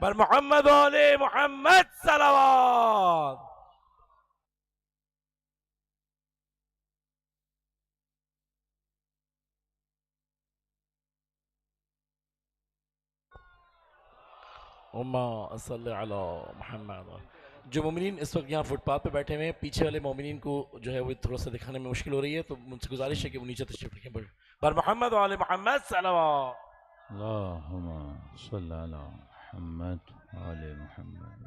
پر محمد و آل محمد صلوات. اللہم صلی علی محمد. جو مومنین اس وقت یہاں فٹ پاتھ پہ بیٹھے ہوئے ہیں، پیچھے والے مومنین کو جو ہے وہ تھوڑا سا دکھانے میں مشکل ہو رہی ہے، تو مجھ سے گزارش ہے کہ وہ نیچے تشریف رکھیں. پر محمد و آل محمد صلوات. اللہم صلی علی محمد آل محمد.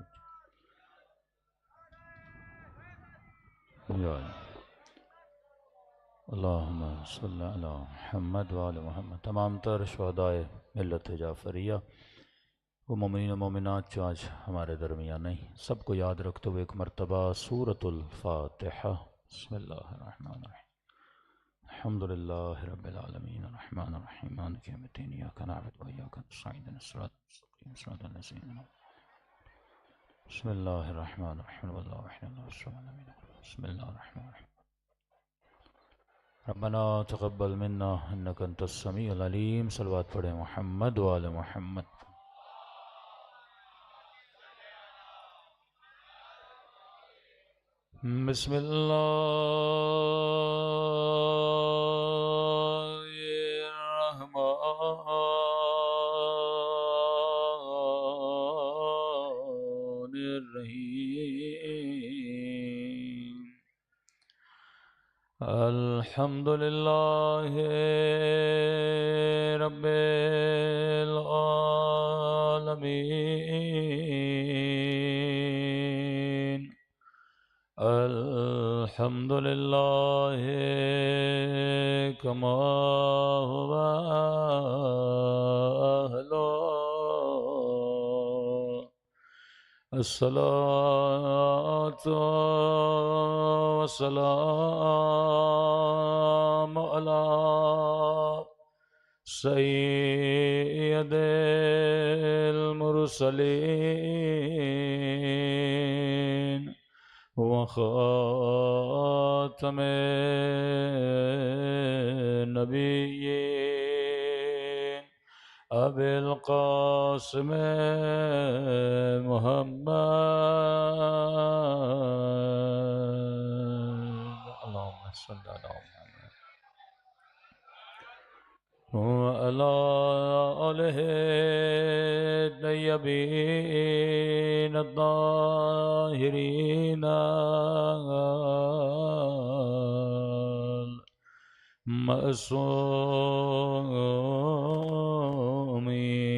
یا اللہم صلی علی محمد آل محمد. تمام تر شہدائے ملت جعفریہ، وہ مومنین و مومنات جو آج ہمارے درمیان نہیں، سب کو یاد رکھتے ہوئے ایک مرتبہ سورۃ الفاتحہ. بسم اللہ الرحمن الرحیم. الحمدللہ رب العالمین الرحمن الرحیم مالک یوم الدین ایاک نعبد و ایاک نستعین اهدنا الصراط المستقیم صراط الذین انعمت علیہم. بسم اللہ الرحمن الرحیم واللہ وحدہ لا شریک له. بسم اللہ الرحمن الرحیم. ربنا تقبل منا انک انت السمیع العلیم. صلوات پڑھیں محمد و آل محمد. بسم اللہ الرحمن الرحیم. الحمد للہ رب العالمین. الحمد للہ کما هو اہلہ. الصلاة والسلام علی سید المرسلین وخاتم النبیین ابی القاسم محمد. اللہم صلی علی محمد وعلی آلہ الطیبین الطاہرین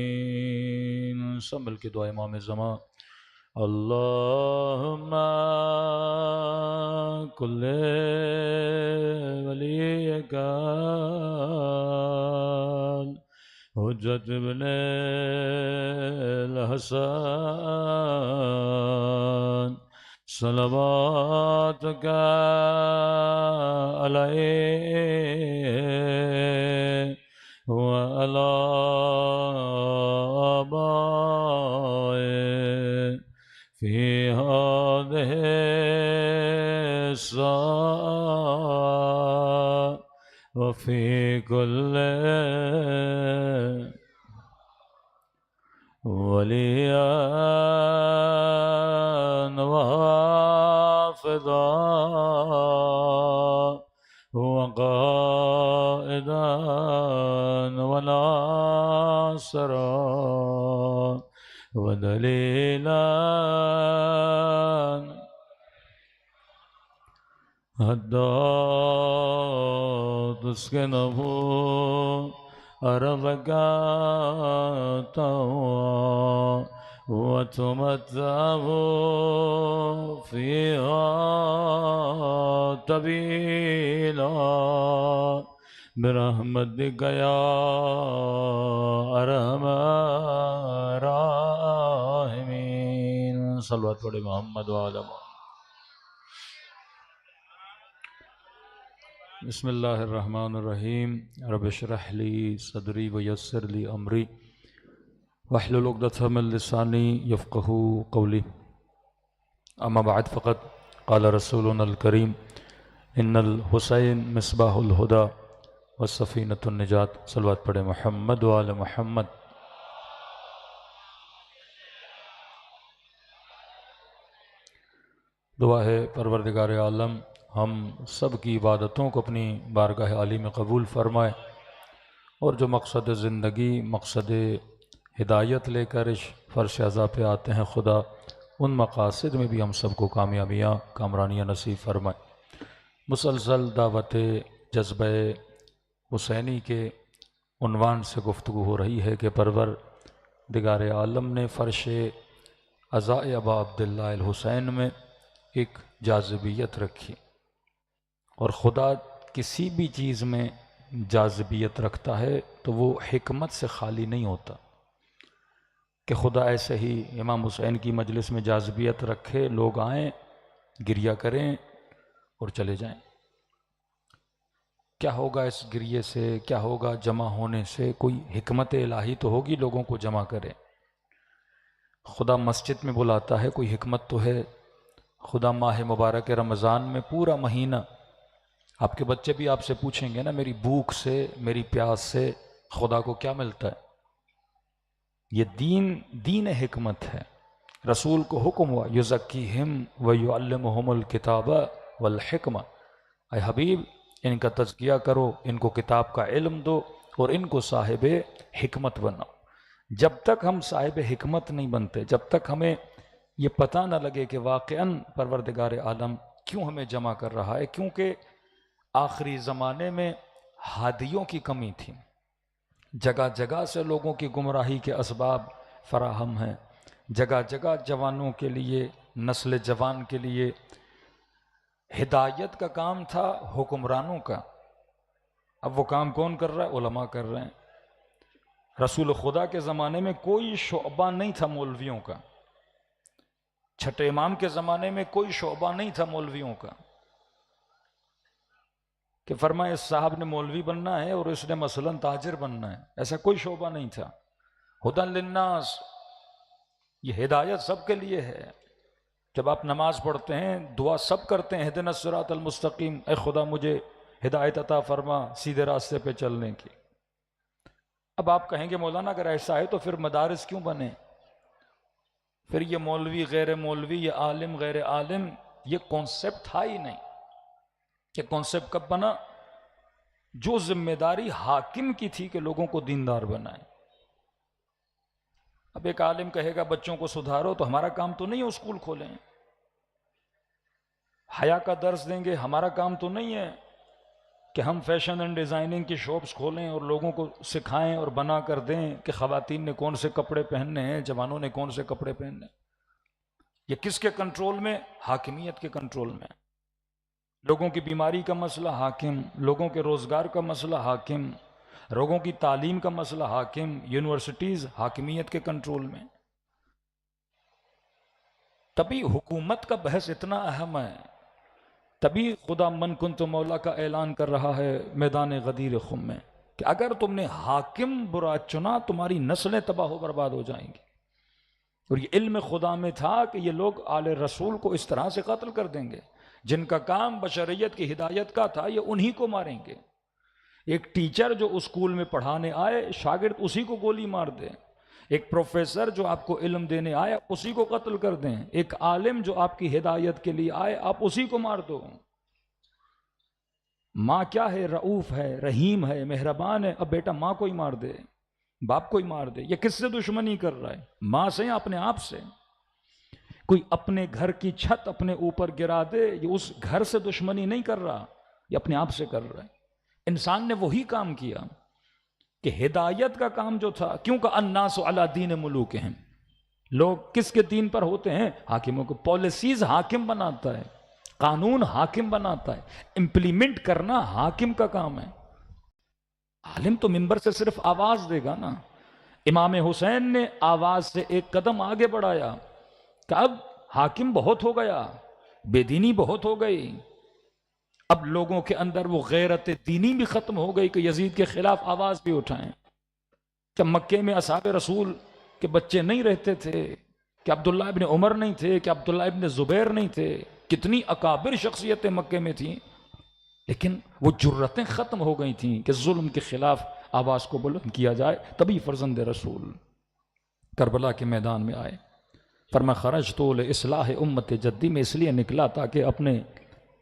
معصومین. سنبھل کے دعا امام زمان. اللہم کل ولیک حجت ابن الحسن صلواتک علیہ وعلی آبائه فی هذه الساعة وفي كل وليا وحافظا وقائدا وناصرا ودليلا حتى تسكنه أرضك طوعا وتمتعه فيها طويلا برحمتك يا أرحم الراحمين. صلوات پڑھیں محمد وعلی محمد. بسم اللہ الرحمن الرحیم. رب اشرح لی صدری ویسر لی امری واحلل عقدۃ من لسانی یفقہوا قولی. اما بعد فقط قال رسولنا الکریم ان الحسین مصباح الہدی وسفینۃ النجات. صلوات پڑھیں محمد وعلی محمد. دعا ہے پروردگار عالم ہم سب کی عبادتوں کو اپنی بارگاہ عالی میں قبول فرمائے، اور جو مقصد زندگی، مقصد ہدایت لے کر اس فرش عزا پہ آتے ہیں خدا، ان مقاصد میں بھی ہم سب کو کامیابیاں، کامرانیاں نصیب فرمائے۔ مسلسل دعوت جذبہ حسینی کے عنوان سے گفتگو ہو رہی ہے کہ پروردگار عالم نے فرش عزا ابا عبداللہ الحسین میں ایک جاذبیت رکھی، اور خدا کسی بھی چیز میں جاذبیت رکھتا ہے تو وہ حکمت سے خالی نہیں ہوتا کہ خدا ایسے ہی امام حسین کی مجلس میں جاذبیت رکھے، لوگ آئیں، گریہ کریں اور چلے جائیں۔ کیا ہوگا اس گریے سے، کیا ہوگا جمع ہونے سے؟ کوئی حکمت الہی تو ہوگی لوگوں کو جمع کرے۔ خدا مسجد میں بلاتا ہے، کوئی حکمت تو ہے۔ خدا ماہ مبارک رمضان میں پورا مہینہ، آپ کے بچے بھی آپ سے پوچھیں گے نا، میری بھوک سے، میری پیاس سے خدا کو کیا ملتا ہے؟ یہ دین حکمت ہے۔ رسول کو حکم ہوا یزکیہم ویعلمہم الکتاب والحکمہ، اے حبیب ان کا تزکیہ کرو، ان کو کتاب کا علم دو اور ان کو صاحب حکمت بناؤ۔ جب تک ہم صاحب حکمت نہیں بنتے، جب تک ہمیں یہ پتہ نہ لگے کہ واقعاً پروردگار عالم کیوں ہمیں جمع کر رہا ہے، کیونکہ آخری زمانے میں ہادیوں کی کمی تھی، جگہ جگہ سے لوگوں کی گمراہی کے اسباب فراہم ہیں، جگہ جگہ جوانوں کے لیے، نسل جوان کے لیے ہدایت کا کام تھا حکمرانوں کا، اب وہ کام کون کر رہا ہے؟ علماء کر رہے ہیں۔ رسول خدا کے زمانے میں کوئی شعبہ نہیں تھا مولویوں کا، چھٹے امام کے زمانے میں کوئی شعبہ نہیں تھا مولویوں کا کہ فرمائے اس صاحب نے مولوی بننا ہے اور اس نے مثلا تاجر بننا ہے، ایسا کوئی شعبہ نہیں تھا۔ ہدی للناس، یہ ہدایت سب کے لیے ہے۔ جب آپ نماز پڑھتے ہیں، دعا سب کرتے ہیں اہدنا الصراط المستقیم، اے خدا مجھے ہدایت عطا فرما سیدھے راستے پہ چلنے کی۔ اب آپ کہیں گے مولانا اگر ایسا ہے تو پھر مدارس کیوں بنے؟ پھر یہ مولوی غیر مولوی، یہ عالم غیر عالم، یہ کانسیپٹ تھا ہی نہیں۔ یہ کانسیپٹ کب بنا؟ جو ذمہ داری حاکم کی تھی کہ لوگوں کو دیندار بنائے۔ اب ایک عالم کہے گا بچوں کو سدھارو، تو ہمارا کام تو نہیں ہے اسکول کھولیں، حیا کا درس دیں گے، ہمارا کام تو نہیں ہے کہ ہم فیشن اینڈ ڈیزائننگ کی شاپس کھولیں اور لوگوں کو سکھائیں اور بنا کر دیں کہ خواتین نے کون سے کپڑے پہننے ہیں، جوانوں نے کون سے کپڑے پہننے ہیں۔ یہ کس کے کنٹرول میں؟ حاکمیت کے کنٹرول میں۔ لوگوں کی بیماری کا مسئلہ حاکم، لوگوں کے روزگار کا مسئلہ حاکم، لوگوں کی تعلیم کا مسئلہ حاکم، یونیورسٹیز حاکمیت کے کنٹرول میں۔ تبھی حکومت کا بحث اتنا اہم ہے، تبھی خدا من کنت مولا کا اعلان کر رہا ہے میدان غدیر خم میں کہ اگر تم نے حاکم برا چنا تمہاری نسلیں تباہ و برباد ہو جائیں گی۔ اور یہ علم خدا میں تھا کہ یہ لوگ آل رسول کو اس طرح سے قتل کر دیں گے، جن کا کام بشریت کی ہدایت کا تھا یہ انہی کو ماریں گے۔ ایک ٹیچر جو اسکول میں پڑھانے آئے، شاگرد اسی کو گولی مار دے۔ ایک پروفیسر جو آپ کو علم دینے آئے، اسی کو قتل کر دیں۔ ایک عالم جو آپ کی ہدایت کے لیے آئے، آپ اسی کو مار دو۔ ماں کیا ہے؟ رعوف ہے، رحیم ہے، مہربان ہے، اب بیٹا ماں کو ہی مار دے، باپ کو ہی مار دے۔ یہ کس سے دشمنی کر رہا ہے؟ ماں سے یا اپنے آپ سے؟ کوئی اپنے گھر کی چھت اپنے اوپر گرا دے، یہ اس گھر سے دشمنی نہیں کر رہا، یہ اپنے آپ سے کر رہا ہے۔ انسان نے وہی کام کیا کہ ہدایت کا کام جو تھا، کیونکہ الناس علی دین ملوکہم، لوگ کس کے دین پر ہوتے ہیں؟ حاکموں کو۔ پالیسیز حاکم بناتا ہے، قانون حاکم بناتا ہے، امپلیمنٹ کرنا حاکم کا کام ہے۔ عالم تو منبر سے صرف آواز دے گا نا۔ امام حسین نے آواز سے ایک قدم آگے بڑھایا کہ اب حاکم بہت ہو گیا، بے دینی بہت ہو گئی، اب لوگوں کے اندر وہ غیرت دینی بھی ختم ہو گئی کہ یزید کے خلاف آواز بھی اٹھائیں۔ کہ مکے میں اصحاب رسول کے بچے نہیں رہتے تھے، کہ عبداللہ ابن عمر نہیں تھے، کہ عبداللہ ابن زبیر نہیں تھے، کتنی اکابر شخصیتیں مکے میں تھیں، لیکن وہ جرتیں ختم ہو گئی تھیں کہ ظلم کے خلاف آواز کو بلند کیا جائے۔ تبھی فرزند رسول کربلا کے میدان میں آئے۔ فرما خرجت لاصلاح امت جدی، میں اس لیے نکلا تاکہ اپنے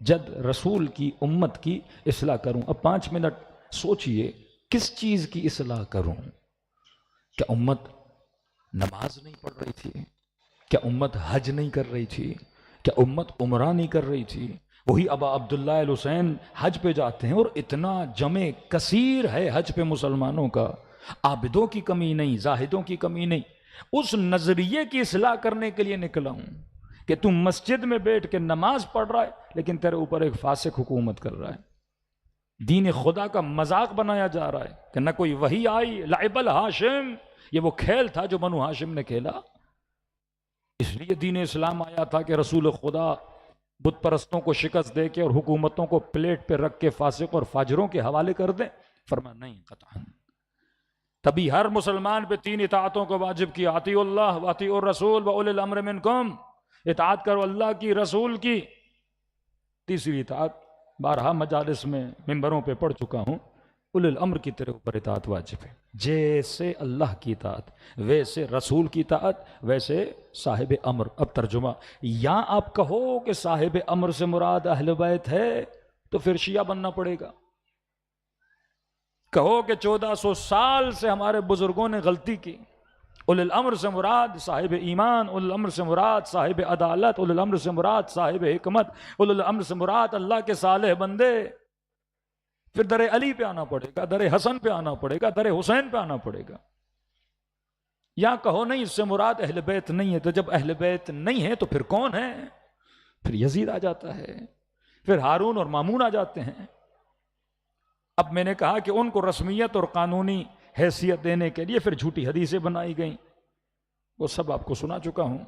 جد رسول کی امت کی اصلاح کروں۔ اب 5 منٹ سوچئے کس چیز کی اصلاح کروں؟ کیا امت نماز نہیں پڑھ رہی تھی؟ کیا امت حج نہیں کر رہی تھی؟ کیا امت عمرہ نہیں کر رہی تھی؟ وہی ابا عبداللہ الحسین حج پہ جاتے ہیں اور اتنا جمع کثیر ہے حج پہ مسلمانوں کا، عابدوں کی کمی نہیں، زاہدوں کی کمی نہیں۔ اس نظریے کی اصلاح کرنے کے لیے نکلا ہوں کہ تم مسجد میں بیٹھ کے نماز پڑھ رہا ہے لیکن تیرے اوپر ایک فاسق حکومت کر رہا ہے، دین خدا کا مذاق بنایا جا رہا ہے کہ نہ کوئی وحی آئی، لعب الہاشم، یہ وہ کھیل تھا جو بنو ہاشم نے کھیلا۔ اس لیے دین اسلام آیا تھا کہ رسول خدا بت پرستوں کو شکست دے کے اور حکومتوں کو پلیٹ پہ رکھ کے فاسق اور فاجروں کے حوالے کر دیں؟ فرمایا نہیں قطعاً۔ تبھی ہر مسلمان پہ 3 اطاعتوں کو واجب کیا، اطیعوا اللہ واطیعوا الرسول واولی الامر منکم، اطاعت کرو اللہ کی، رسول کی۔ تیسری اطاعت بارہا مجالس میں ممبروں پہ پڑھ چکا ہوں، اولی الامر کی تیرے اوپر اطاعت واجب ہے، جیسے اللہ کی اطاعت ویسے رسول کی اطاعت ویسے صاحب امر۔ اب ترجمہ، یا آپ کہو کہ صاحب امر سے مراد اہل بیت ہے تو پھر شیعہ بننا پڑے گا، کہو کہ 1400 سال سے ہمارے بزرگوں نے غلطی کی، اولی الامر سے مراد صاحب ایمان، اولی الامر سے مراد صاحب عدالت، اولی الامر سے مراد صاحب حکمت، اولی الامر سے مراد اللہ کے صالح بندے، پھر در علی پہ آنا پڑے گا، در حسن پہ آنا پڑے گا، در حسین پہ آنا پڑے گا۔ یا کہو نہیں اس سے مراد اہل بیت نہیں ہے، تو جب اہل بیت نہیں ہے تو پھر کون ہے؟ پھر یزید آ جاتا ہے، پھر ہارون اور مامون آ جاتے ہیں۔ اب میں نے کہا کہ ان کو رسمیت اور قانونی حیثیت دینے کے لیے پھر جھوٹی حدیثیں بنائی گئیں، وہ سب آپ کو سنا چکا ہوں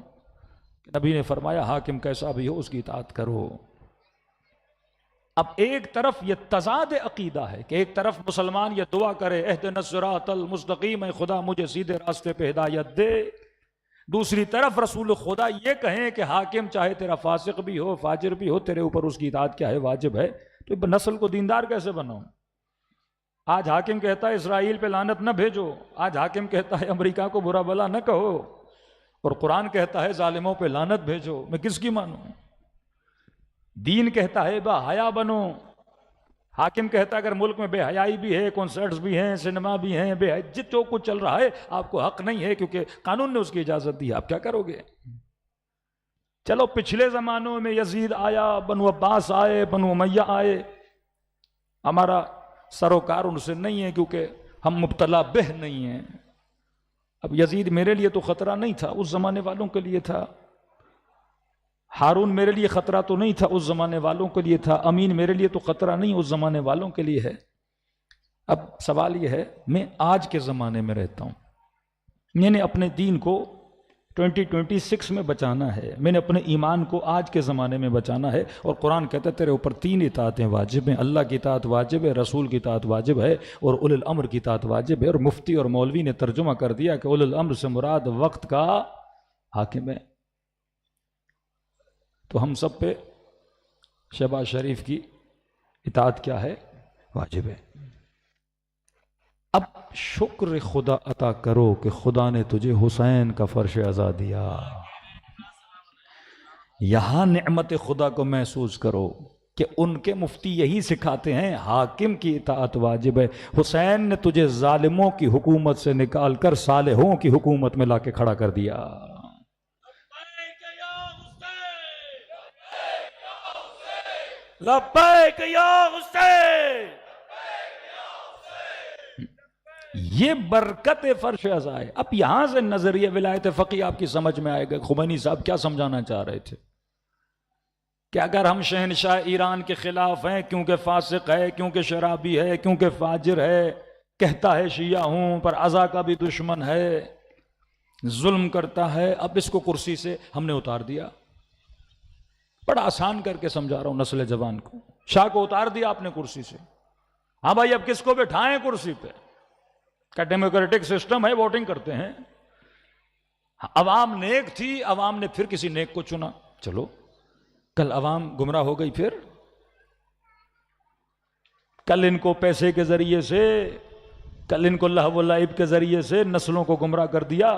کہ نبی نے فرمایا حاکم کیسا بھی ہو اس کی اطاعت کرو۔ اب ایک طرف یہ تضاد عقیدہ ہے کہ ایک طرف مسلمان یہ دعا کرے اہدنا الصراط المستقیم، اے خدا مجھے سیدھے راستے پہ ہدایت دے، دوسری طرف رسول خدا یہ کہیں کہ حاکم چاہے تیرا فاسق بھی ہو فاجر بھی ہو تیرے اوپر اس کی اطاعت کیا ہے، واجب ہے، تو نسل کو دیندار کیسے بناؤں؟ آج حاکم کہتا ہے اسرائیل پہ لعنت نہ بھیجو، آج حاکم کہتا ہے امریکہ کو برا بلا نہ کہو، اور قرآن کہتا ہے ظالموں پہ لعنت بھیجو، میں کس کی مانوں؟ دین کہتا ہے با حیا بنو، حاکم کہتا ہے اگر ملک میں بے حیائی بھی ہے، کنسرٹس بھی ہیں، سنیما بھی ہیں، بے حیا جو کچھ چل رہا ہے آپ کو حق نہیں ہے کیونکہ قانون نے اس کی اجازت دی ہے، آپ کیا کرو گے؟ چلو پچھلے زمانوں میں یزید آیا، بنو عباس آئے، بنو امیہ آئے، ہمارا سروکار ان سے نہیں ہے کیونکہ ہم مبتلا بہ نہیں ہیں۔ اب یزید میرے لیے تو خطرہ نہیں تھا، اس زمانے والوں کے لیے تھا، ہارون میرے لیے خطرہ تو نہیں تھا، اس زمانے والوں کے لیے تھا، امین میرے لیے تو خطرہ نہیں، اس زمانے والوں کے لیے ہے۔ اب سوال یہ ہے میں آج کے زمانے میں رہتا ہوں، میں نے اپنے دین کو 2026 میں بچانا ہے، میں نے اپنے ایمان کو آج کے زمانے میں بچانا ہے، اور قرآن کہتا ہے تیرے اوپر 3 اطاعتیں واجب ہیں، اللہ کی اطاعت واجب ہے، رسول کی اطاعت واجب ہے، اور اولی الامر کی اطاعت واجب ہے۔ اور مفتی اور مولوی نے ترجمہ کر دیا کہ اولی الامر سے مراد وقت کا حاکم ہے۔ تو ہم سب پہ شہباز شریف کی اطاعت کیا ہے؟ واجب ہے۔ اب شکر خدا عطا کرو کہ خدا نے تجھے حسین کا فرش عزا دیا، یہاں نعمت خدا کو محسوس کرو کہ ان کے مفتی یہی سکھاتے ہیں حاکم کی اطاعت واجب ہے۔ حسین نے تجھے ظالموں کی حکومت سے نکال کر صالحوں کی حکومت میں لا کے کھڑا کر دیا۔ لبیک یا حسین، یہ برکت فرش عزا ہے۔ اب یہاں سے نظریہ ولایت فقیہ آپ کی سمجھ میں آئے گا۔ خمینی صاحب کیا سمجھانا چاہ رہے تھے کہ اگر ہم شہنشاہ ایران کے خلاف ہیں کیونکہ فاسق ہے، کیونکہ شرابی ہے، کیونکہ فاجر ہے، کہتا ہے شیعہ ہوں پر عزا کا بھی دشمن ہے، ظلم کرتا ہے، اب اس کو کرسی سے ہم نے اتار دیا۔ بڑا آسان کر کے سمجھا رہا ہوں نسل جوان کو، شاہ کو اتار دیا آپ نے کرسی سے، ہاں بھائی اب کس کو بٹھائیں کرسی پہ؟ کا ڈیموکریٹک سسٹم ہے، ووٹنگ کرتے ہیں، عوام نیک تھی، عوام نے پھر کسی نیک کو چنا، چلو کل عوام گمراہ ہو گئی، پھر کل ان کو پیسے کے ذریعے سے، کل ان کو لہو و لعب کے ذریعے سے نسلوں کو گمراہ کر دیا،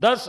10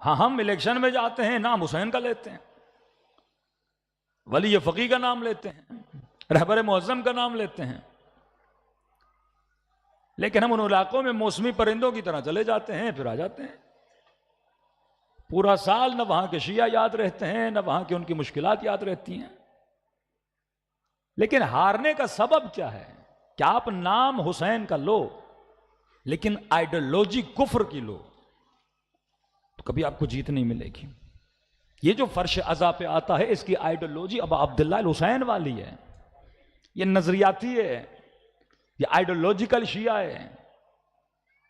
ہاں ہم الیکشن میں جاتے ہیں نام حسین کا لیتے ہیں، ولی فقیہ کا نام لیتے ہیں، رہبر معظم کا نام لیتے ہیں، لیکن ہم ان علاقوں میں موسمی پرندوں کی طرح چلے جاتے ہیں پھر آ جاتے ہیں، پورا سال نہ وہاں کے شیعہ یاد رہتے ہیں نہ وہاں کی ان کی مشکلات یاد رہتی ہیں۔ لیکن ہارنے کا سبب کیا ہے کہ آپ نام حسین کا لو لیکن آئیڈیالوجی کفر کی لو تو کبھی آپ کو جیت نہیں ملے گی۔ یہ جو فرش عزا پہ آتا ہے اس کی آئیڈیالوجی اب عبداللہ الحسین والی ہے، یہ نظریاتی ہے، یہ آئیڈیالوجیکل شیعہ ہے۔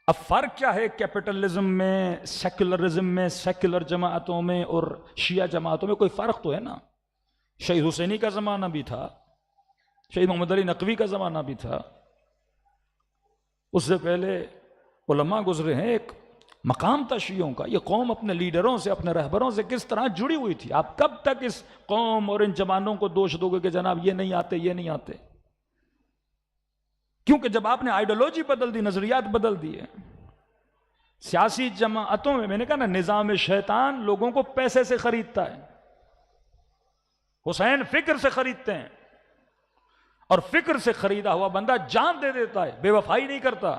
اب فرق کیا ہے کیپٹلزم میں، سیکولرزم میں، سیکولر جماعتوں میں اور شیعہ جماعتوں میں؟ کوئی فرق تو ہے نا۔ شہید حسینی کا زمانہ بھی تھا، شہید محمد علی نقوی کا زمانہ بھی تھا، اس سے پہلے علماء گزرے ہیں۔ ایک مقام تھا شیعوں کا، یہ قوم اپنے لیڈروں سے، اپنے رہبروں سے کس طرح جڑی ہوئی تھی۔ آپ کب تک اس قوم اور ان جوانوں کو دوش دو گے کہ جناب یہ نہیں آتے یہ نہیں آتے؟ کیونکہ جب آپ نے آئیڈیالوجی بدل دی، نظریات بدل دیے، سیاسی جماعتوں میں نے کہا نا، نظام شیطان لوگوں کو پیسے سے خریدتا ہے، حسین فکر سے خریدتے ہیں، اور فکر سے خریدا ہوا بندہ جان دے دیتا ہے، بے وفائی نہیں کرتا۔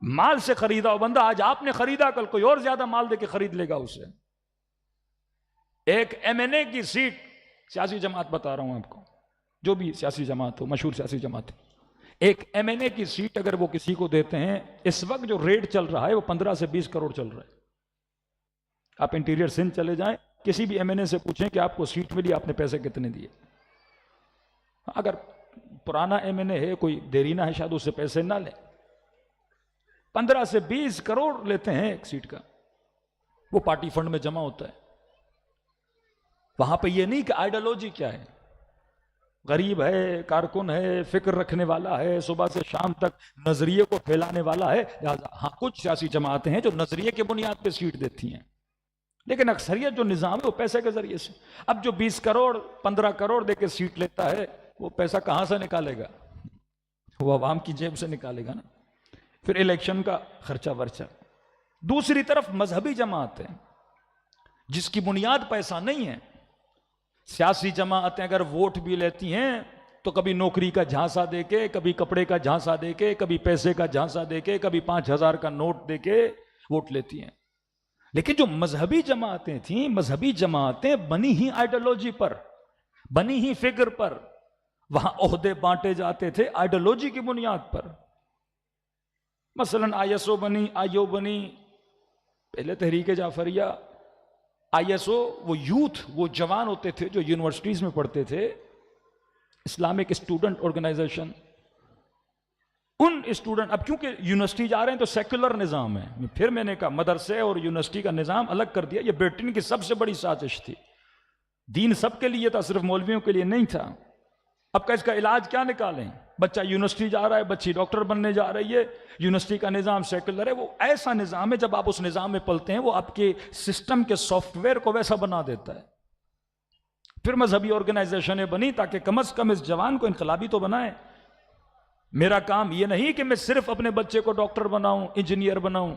مال سے خریدا ہوا بندہ آج آپ نے خریدا، کل کوئی اور زیادہ مال دے کے خرید لے گا اسے۔ ایک ایم این اے کی سیٹ، سیاسی جماعت بتا رہا ہوں آپ کو، جو بھی سیاسی جماعت ہو، مشہور سیاسی جماعت، ایک ایم این اے کی سیٹ اگر وہ کسی کو دیتے ہیں، اس وقت جو ریٹ چل رہا ہے وہ 15 سے 20 کروڑ چل رہا ہے۔ آپ انٹیریئر سندھ چلے جائیں، کسی بھی ایم این اے سے پوچھیں کہ آپ کو سیٹ ملی، آپ نے پیسے کتنے دیے۔ اگر پرانا ایم این اے ہے، کوئی دیرینہ ہے، شاید اس سے پیسے نہ لیں، 15 سے 20 کروڑ لیتے ہیں ایک سیٹ کا، وہ پارٹی فنڈ میں جمع ہوتا ہے۔ وہاں پہ یہ نہیں کہ آئیڈیالوجی کیا ہے، غریب ہے، کارکن ہے، فکر رکھنے والا ہے، صبح سے شام تک نظریے کو پھیلانے والا ہے۔ ہاں کچھ سیاسی جماعتیں ہیں جو نظریے کے بنیاد پہ سیٹ دیتی ہیں، لیکن اکثریت جو نظام ہے وہ پیسے کے ذریعے سے۔ اب جو 20 کروڑ 15 کروڑ دے کے سیٹ لیتا ہے، وہ پیسہ کہاں سے نکالے گا؟ وہ عوام کی جیب سے نکالے گا نا، پھر الیکشن کا خرچہ ورچہ۔ دوسری طرف مذہبی جماعتیں جس کی بنیاد پیسہ نہیں ہے، سیاسی جماعتیں اگر ووٹ بھی لیتی ہیں تو کبھی نوکری کا جھانسا دے کے، کبھی کپڑے کا جھانسا دے کے، کبھی پیسے کا جھانسا دے کے، کبھی 5000 کا نوٹ دے کے ووٹ لیتی ہیں۔ لیکن جو مذہبی جماعتیں تھیں، مذہبی جماعتیں بنی ہی آئیڈیالوجی پر، بنی ہی فکر پر، وہاں عہدے بانٹے جاتے تھے آئیڈیالوجی کی بنیاد پر۔ مثلا آئی ایس او بنی، آئی او بنی، پہلے تحریک جعفریہ، آئی ایس او، وہ یوتھ، وہ جوان ہوتے تھے جو یونیورسٹیز میں پڑھتے تھے، اسلامک اسٹوڈنٹ آرگنائزیشن۔ ان اسٹوڈنٹ، اب کیونکہ یونیورسٹی جا رہے ہیں تو سیکولر نظام ہے، پھر میں نے کہا مدرسے اور یونیورسٹی کا نظام الگ کر دیا۔ یہ برٹن کی سب سے بڑی سازش تھی، دین سب کے لیے تھا، صرف مولویوں کے لیے نہیں تھا۔ اب کا اس کا علاج کیا نکالیں؟ بچہ یونیورسٹی جا رہا ہے، بچی ڈاکٹر بننے جا رہی ہے، یونیورسٹی کا نظام سیکولر ہے۔ وہ ایسا نظام ہے جب آپ اس نظام میں پلتے ہیں وہ آپ کے سسٹم کے سافٹ ویئر کو ویسا بنا دیتا ہے۔ پھر مذہبی آرگنائزیشنیں بنی تاکہ کم از کم اس جوان کو انقلابی تو بنائیں۔ میرا کام یہ نہیں کہ میں صرف اپنے بچے کو ڈاکٹر بناؤں، انجینئر بناؤں۔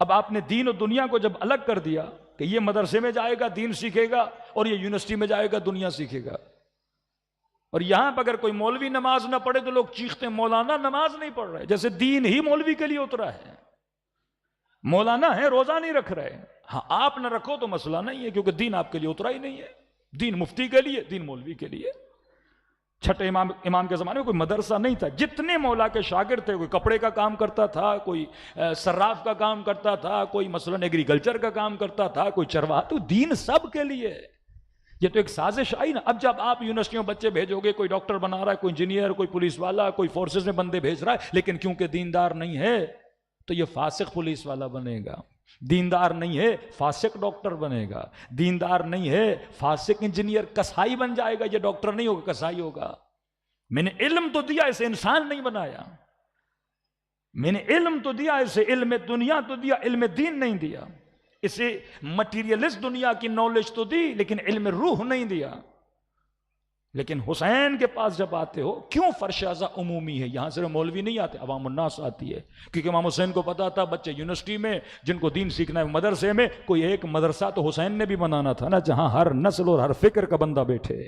اب آپ نے دین و دنیا کو جب الگ کر دیا کہ یہ مدرسے میں جائے گا دین سیکھے گا اور یہ یونیورسٹی میں جائے گا دنیا سیکھے گا، اور یہاں پر اگر کوئی مولوی نماز نہ پڑھے تو لوگ چیختے ہیں مولانا نماز نہیں پڑھ رہے، جیسے دین ہی مولوی کے لیے اترا ہے۔ مولانا ہے، روزہ نہیں رکھ رہے، ہاں آپ نہ رکھو تو مسئلہ نہیں ہے، کیونکہ دین آپ کے لیے اترا ہی نہیں ہے۔ دین مفتی کے لیے، دین مولوی کے لیے۔ چھٹے امام کے زمانے میں کوئی مدرسہ نہیں تھا، جتنے مولا کے شاگرد تھے، کوئی کپڑے کا کام کرتا تھا، کوئی صراف کا کام کرتا تھا، کوئی مثلا ایگریکلچر کا کام کرتا تھا، کوئی چرواہا، تو دین سب کے لیے۔ یہ تو ایک سازش آئی نا۔ اب جب آپ یونیورسٹیوں بچے بھیجو گے، کوئی ڈاکٹر بنا رہا ہے، کوئی انجینئر، کوئی پولیس والا، کوئی فورسز میں بندے بھیج رہا ہے، لیکن کیونکہ دیندار نہیں ہے تو یہ فاسق پولیس والا بنے گا، دیندار نہیں ہے فاسق ڈاکٹر بنے گا، دیندار نہیں ہے فاسق انجینئر، کسائی بن جائے گا، یہ ڈاکٹر نہیں ہوگا کسائی ہوگا۔ میں نے علم تو دیا، اسے انسان نہیں بنایا۔ میں نے علم تو دیا، اسے علم دنیا تو دیا، علم دین نہیں دیا۔ اسے مٹیریلسٹ دنیا کی نالج تو دی لیکن علم روح نہیں دیا۔ لیکن حسین کے پاس جب آتے ہو، کیوں فرش ازا عمومی ہے؟ یہاں صرف مولوی نہیں آتے، عوام الناس آتی ہے، کیونکہ امام حسین کو پتا تھا بچے یونیورسٹی میں جن کو دین سیکھنا ہے مدرسے میں، کوئی ایک مدرسہ تو حسین نے بھی بنانا تھا نا، جہاں ہر نسل اور ہر فکر کا بندہ بیٹھے،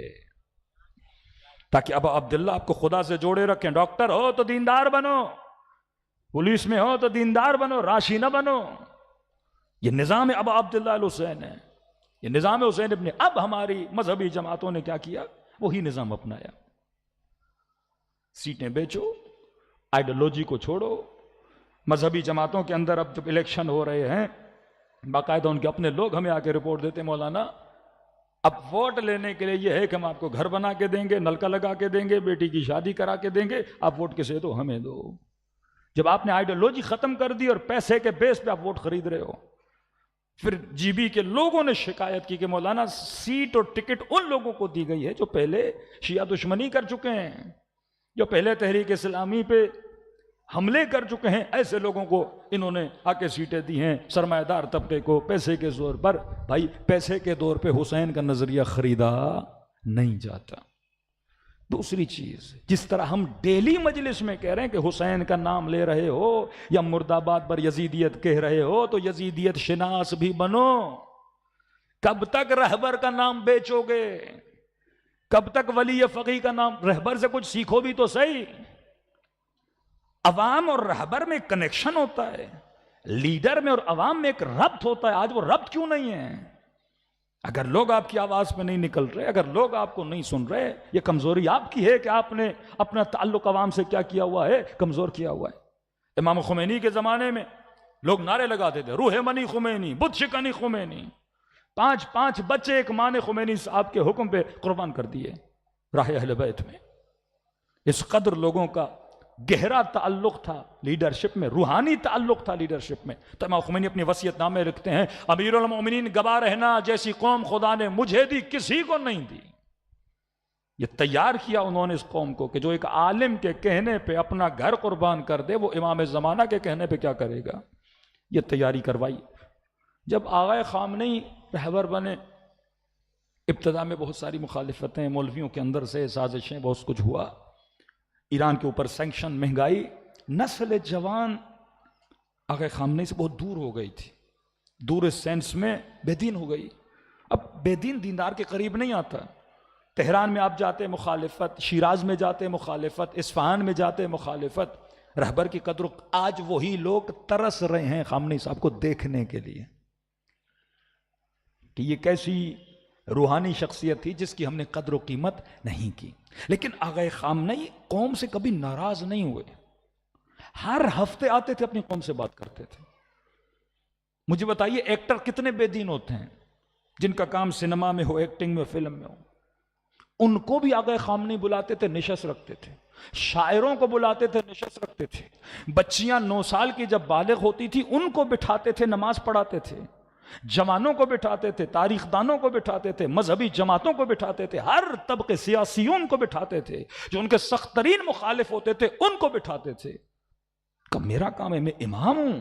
تاکہ ابا عبداللہ آپ کو خدا سے جوڑے رکھیں۔ ڈاکٹر ہو تو دیندار بنو، پولیس میں ہو تو دیندار بنو، راشی نہ بنو۔ یہ نظام ابا عبداللہ الحسین ہے، یہ نظام حسین ابن۔ اب ہماری مذہبی جماعتوں نے کیا کیا؟ وہی نظام اپنایا، سیٹیں بیچو، آئیڈیالوجی کو چھوڑو۔ مذہبی جماعتوں کے اندر اب جب الیکشن ہو رہے ہیں، باقاعدہ ان کے اپنے لوگ ہمیں آ کے رپورٹ دیتے، مولانا اب ووٹ لینے کے لیے یہ ہے کہ ہم آپ کو گھر بنا کے دیں گے، نلکا لگا کے دیں گے، بیٹی کی شادی کرا کے دیں گے، آپ ووٹ کسے دو؟ ہمیں دو۔ جب آپ نے آئیڈیالوجی ختم کر دی اور پیسے کے بیس پہ آپ ووٹ خرید رہے ہو، پھر جی بی کے لوگوں نے شکایت کی کہ مولانا سیٹ اور ٹکٹ ان لوگوں کو دی گئی ہے جو پہلے شیعہ دشمنی کر چکے ہیں، جو پہلے تحریک اسلامی پہ حملے کر چکے ہیں، ایسے لوگوں کو انہوں نے آ کے سیٹیں دی ہیں، سرمایہ دار طبقے کو پیسے کے زور پر۔ بھائی پیسے کے دور پہ حسین کا نظریہ خریدا نہیں جاتا۔ دوسری چیز، جس طرح ہم ڈیلی مجلس میں کہہ رہے ہیں کہ حسین کا نام لے رہے ہو یا مرد آباد پر یزیدیت کہہ رہے ہو تو یزیدیت شناس بھی بنو۔ کب تک رہبر کا نام بیچو گے؟ کب تک ولی فقیہ کا نام؟ رہبر سے کچھ سیکھو بھی تو صحیح۔ عوام اور رہبر میں کنیکشن ہوتا ہے، لیڈر میں اور عوام میں ایک ربط ہوتا ہے۔ آج وہ ربط کیوں نہیں ہے؟ اگر لوگ آپ کی آواز پہ نہیں نکل رہے، اگر لوگ آپ کو نہیں سن رہے، یہ کمزوری آپ کی ہے کہ آپ نے اپنا تعلق عوام سے کیا کیا ہوا ہے؟ کمزور کیا ہوا ہے۔ امام خمینی کے زمانے میں لوگ نعرے لگاتے تھے، روح منی خمینی، بت شکنی خمینی۔ 5 بچے ایک ماں نے خمینی صاحب کے حکم پہ قربان کر دیے راہ اہل بیت میں۔ اس قدر لوگوں کا گہرا تعلق تھا لیڈرشپ میں، روحانی تعلق تھا لیڈرشپ میں۔ تو امام خمینی اپنی وصیت نامے لکھتے ہیں، امیر المومنین گواہ رہنا جیسی قوم خدا نے مجھے دی کسی کو نہیں دی۔ یہ تیار کیا انہوں نے اس قوم کو کہ جو ایک عالم کے کہنے پہ اپنا گھر قربان کر دے، وہ امام زمانہ کے کہنے پہ کیا کرے گا؟ یہ تیاری کروائی۔ جب آغا خامنئی رہبر بنے، ابتدا میں بہت ساری مخالفتیں، مولویوں کے اندر سے سازشیں، بہت کچھ ہوا۔ ایران کے اوپر سینکشن، مہنگائی، نسل جوان آغا خامنئی سے بہت دور ہو گئی تھی، دور اس سینس میں بے دین ہو گئی۔ اب بے دین دیندار کے قریب نہیں آتا۔ تہران میں آپ جاتے مخالفت، شیراز میں جاتے مخالفت، اصفہان میں جاتے مخالفت۔ رہبر کی قدر آج وہی لوگ ترس رہے ہیں خامنئی صاحب کو دیکھنے کے لیے کہ یہ کیسی روحانی شخصیت تھی جس کی ہم نے قدر و قیمت نہیں کی۔ لیکن آغا خامنئی قوم سے کبھی ناراض نہیں ہوئے، ہر ہفتے آتے تھے اپنی قوم سے بات کرتے تھے۔ مجھے بتائیے ایکٹر کتنے بے دین ہوتے ہیں جن کا کام سینما میں ہو، ایکٹنگ میں، فلم میں ہو؟ ان کو بھی آغا خامنئی بلاتے تھے، نشست رکھتے تھے۔ شاعروں کو بلاتے تھے، نشست رکھتے تھے۔ بچیاں 9 سال کی جب بالغ ہوتی تھی ان کو بٹھاتے تھے، نماز پڑھاتے تھے۔ جوانوں کو بٹھاتے تھے، تاریخ دانوں کو بٹھاتے تھے، مذہبی جماعتوں کو بٹھاتے تھے، ہر طبقے سیاسیون کو بٹھاتے تھے، جو ان کے سخت ترین مخالف ہوتے تھے ان کو بٹھاتے تھے۔ کہ میرا کام ہے، میں امام ہوں،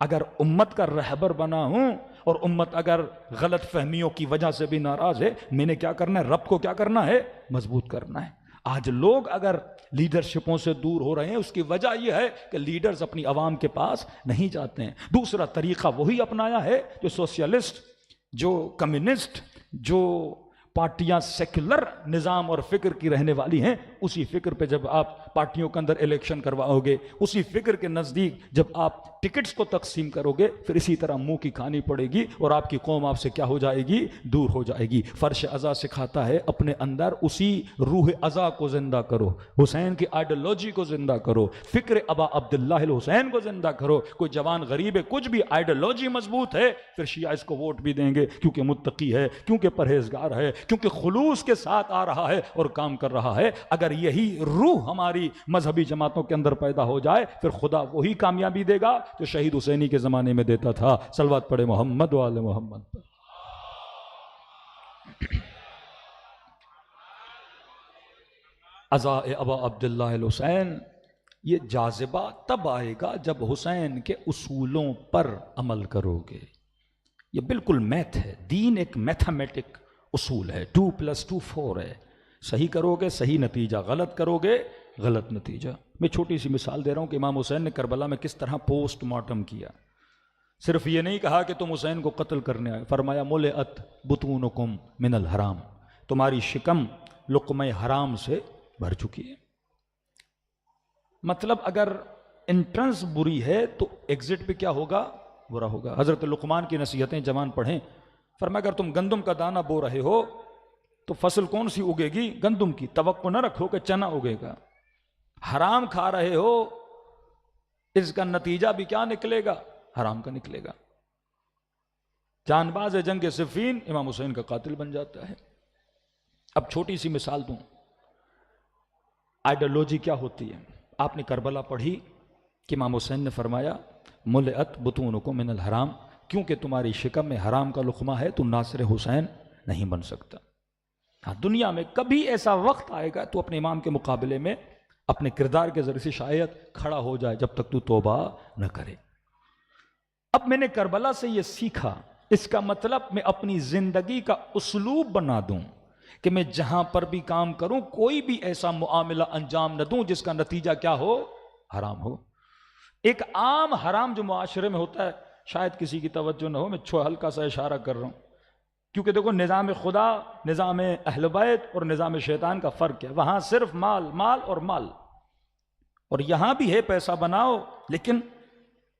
اگر امت کا رہبر بنا ہوں اور امت اگر غلط فہمیوں کی وجہ سے بھی ناراض ہے، میں نے کیا کرنا ہے؟ رب کو کیا کرنا ہے؟ مضبوط کرنا ہے۔ آج لوگ اگر لیڈرشپوں سے دور ہو رہے ہیں، اس کی وجہ یہ ہے کہ لیڈرز اپنی عوام کے پاس نہیں جاتے ہیں۔ دوسرا طریقہ وہی اپنایا ہے جو سوشلسٹ، جو کمیونسٹ، جو پارٹیاں سیکولر نظام اور فکر کی رہنے والی ہیں، اسی فکر پہ جب آپ پارٹیوں کے اندر الیکشن کرواؤ گے، اسی فکر کے نزدیک جب آپ ٹکٹس کو تقسیم کرو گے، پھر اسی طرح منہ کی کھانی پڑے گی اور آپ کی قوم آپ سے کیا ہو جائے گی؟ دور ہو جائے گی۔ فرش ازا سکھاتا ہے اپنے اندر اسی روح ازا کو زندہ کرو، حسین کی آئیڈیالوجی کو زندہ کرو، فکر ابا عبداللہ الحسین کو زندہ کرو۔ کوئی جوان غریب ہے، کچھ بھی آئیڈیالوجی مضبوط ہے، پھر شیعہ اس کو ووٹ بھی دیں گے، کیونکہ متقی ہے، کیونکہ پرہیزگار ہے، کیونکہ خلوص کے ساتھ آ رہا ہے اور کام کر رہا ہے۔ اگر یہی روح ہماری مذہبی جماعتوں کے اندر پیدا ہو جائے، پھر خدا وہی کامیابی دے گا جو شہید حسینی کے زمانے میں دیتا تھا۔ صلوات پڑھے محمد و آل محمد پر۔ ازا ابا عبداللہ الحسین، یہ جاذبہ تب آئے گا جب حسین کے اصولوں پر عمل کرو گے۔ یہ بالکل میتھ ہے، دین ایک میتھمیٹک اصول ہے، 2+2 4 ہے۔ صحیح کرو گے صحیح نتیجہ، غلط کرو گے غلط نتیجہ۔ میں چھوٹی سی مثال دے رہا ہوں کہ امام حسین نے کربلا میں کس طرح پوسٹ مارٹم کیا۔ صرف یہ نہیں کہا کہ تم حسین کو قتل کرنے آئے، فرمایا ملئت بطونکم من الحرام، تمہاری شکم لقمہ حرام سے بھر چکی ہے۔ مطلب اگر انٹرنس بری ہے تو ایگزٹ پہ کیا ہوگا؟ برا ہوگا۔ حضرت لقمان کی نصیحتیں جوان پڑھیں، فرمایا اگر تم گندم کا دانہ بو رہے ہو تو فصل کون سی اگے گی؟ گندم کی۔ توقع نہ رکھو کہ چنا اگے گا۔ حرام کھا رہے ہو، اس کا نتیجہ بھی کیا نکلے گا؟ حرام کا نکلے گا۔ جان باز جنگ صفین امام حسین کا قاتل بن جاتا ہے۔ اب چھوٹی سی مثال دوں، آئیڈیالوجی کیا ہوتی ہے؟ آپ نے کربلا پڑھی کہ امام حسین نے فرمایا ملئت بطونکم من الحرام، کیونکہ تمہاری شکم میں حرام کا لقمہ ہے تو ناصر حسین نہیں بن سکتا۔ ہاں، دنیا میں کبھی ایسا وقت آئے گا تو اپنے امام کے مقابلے میں اپنے کردار کے ذریعے سے شاید کھڑا ہو جائے، جب تک تو توبہ نہ کرے۔ اب میں نے کربلا سے یہ سیکھا، اس کا مطلب میں اپنی زندگی کا اسلوب بنا دوں کہ میں جہاں پر بھی کام کروں کوئی بھی ایسا معاملہ انجام نہ دوں جس کا نتیجہ کیا ہو؟ حرام ہو۔ ایک عام حرام جو معاشرے میں ہوتا ہے، شاید کسی کی توجہ نہ ہو، میں ہلکا سا اشارہ کر رہا ہوں، کیونکہ دیکھو نظام خدا، نظام اہل بیت اور نظام شیطان کا فرق ہے۔ وہاں صرف مال مال اور مال، اور یہاں بھی ہے پیسہ بناؤ، لیکن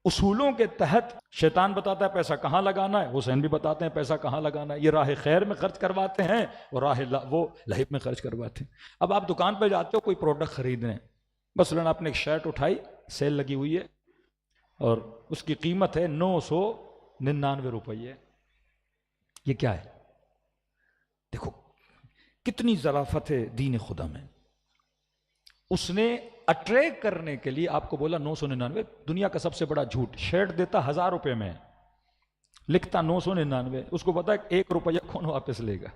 اصولوں کے تحت شیطان بتاتا ہے پیسہ کہاں لگانا ہے، حسین بھی بتاتے ہیں پیسہ کہاں لگانا ہے۔ یہ راہ خیر میں خرچ کرواتے ہیں اور راہ وہ لہب میں خرچ کرواتے ہیں۔ اب آپ دکان پہ جاتے ہو کوئی پروڈکٹ خریدنے، مثلاً آپ نے ایک شرٹ اٹھائی، سیل لگی ہوئی ہے اور اس کی قیمت ہے 999 روپیے۔ یہ کیا ہے؟ دیکھو کتنی ظرافت ہے دین خدا میں۔ اس نے اٹریکٹ کرنے کے لیے آپ کو بولا 999۔ دنیا کا سب سے بڑا جھوٹ، شرٹ دیتا 1000 روپے میں، لکھتا 999۔ اس کو پتا ہے 1 روپیہ کون واپس لے گا؟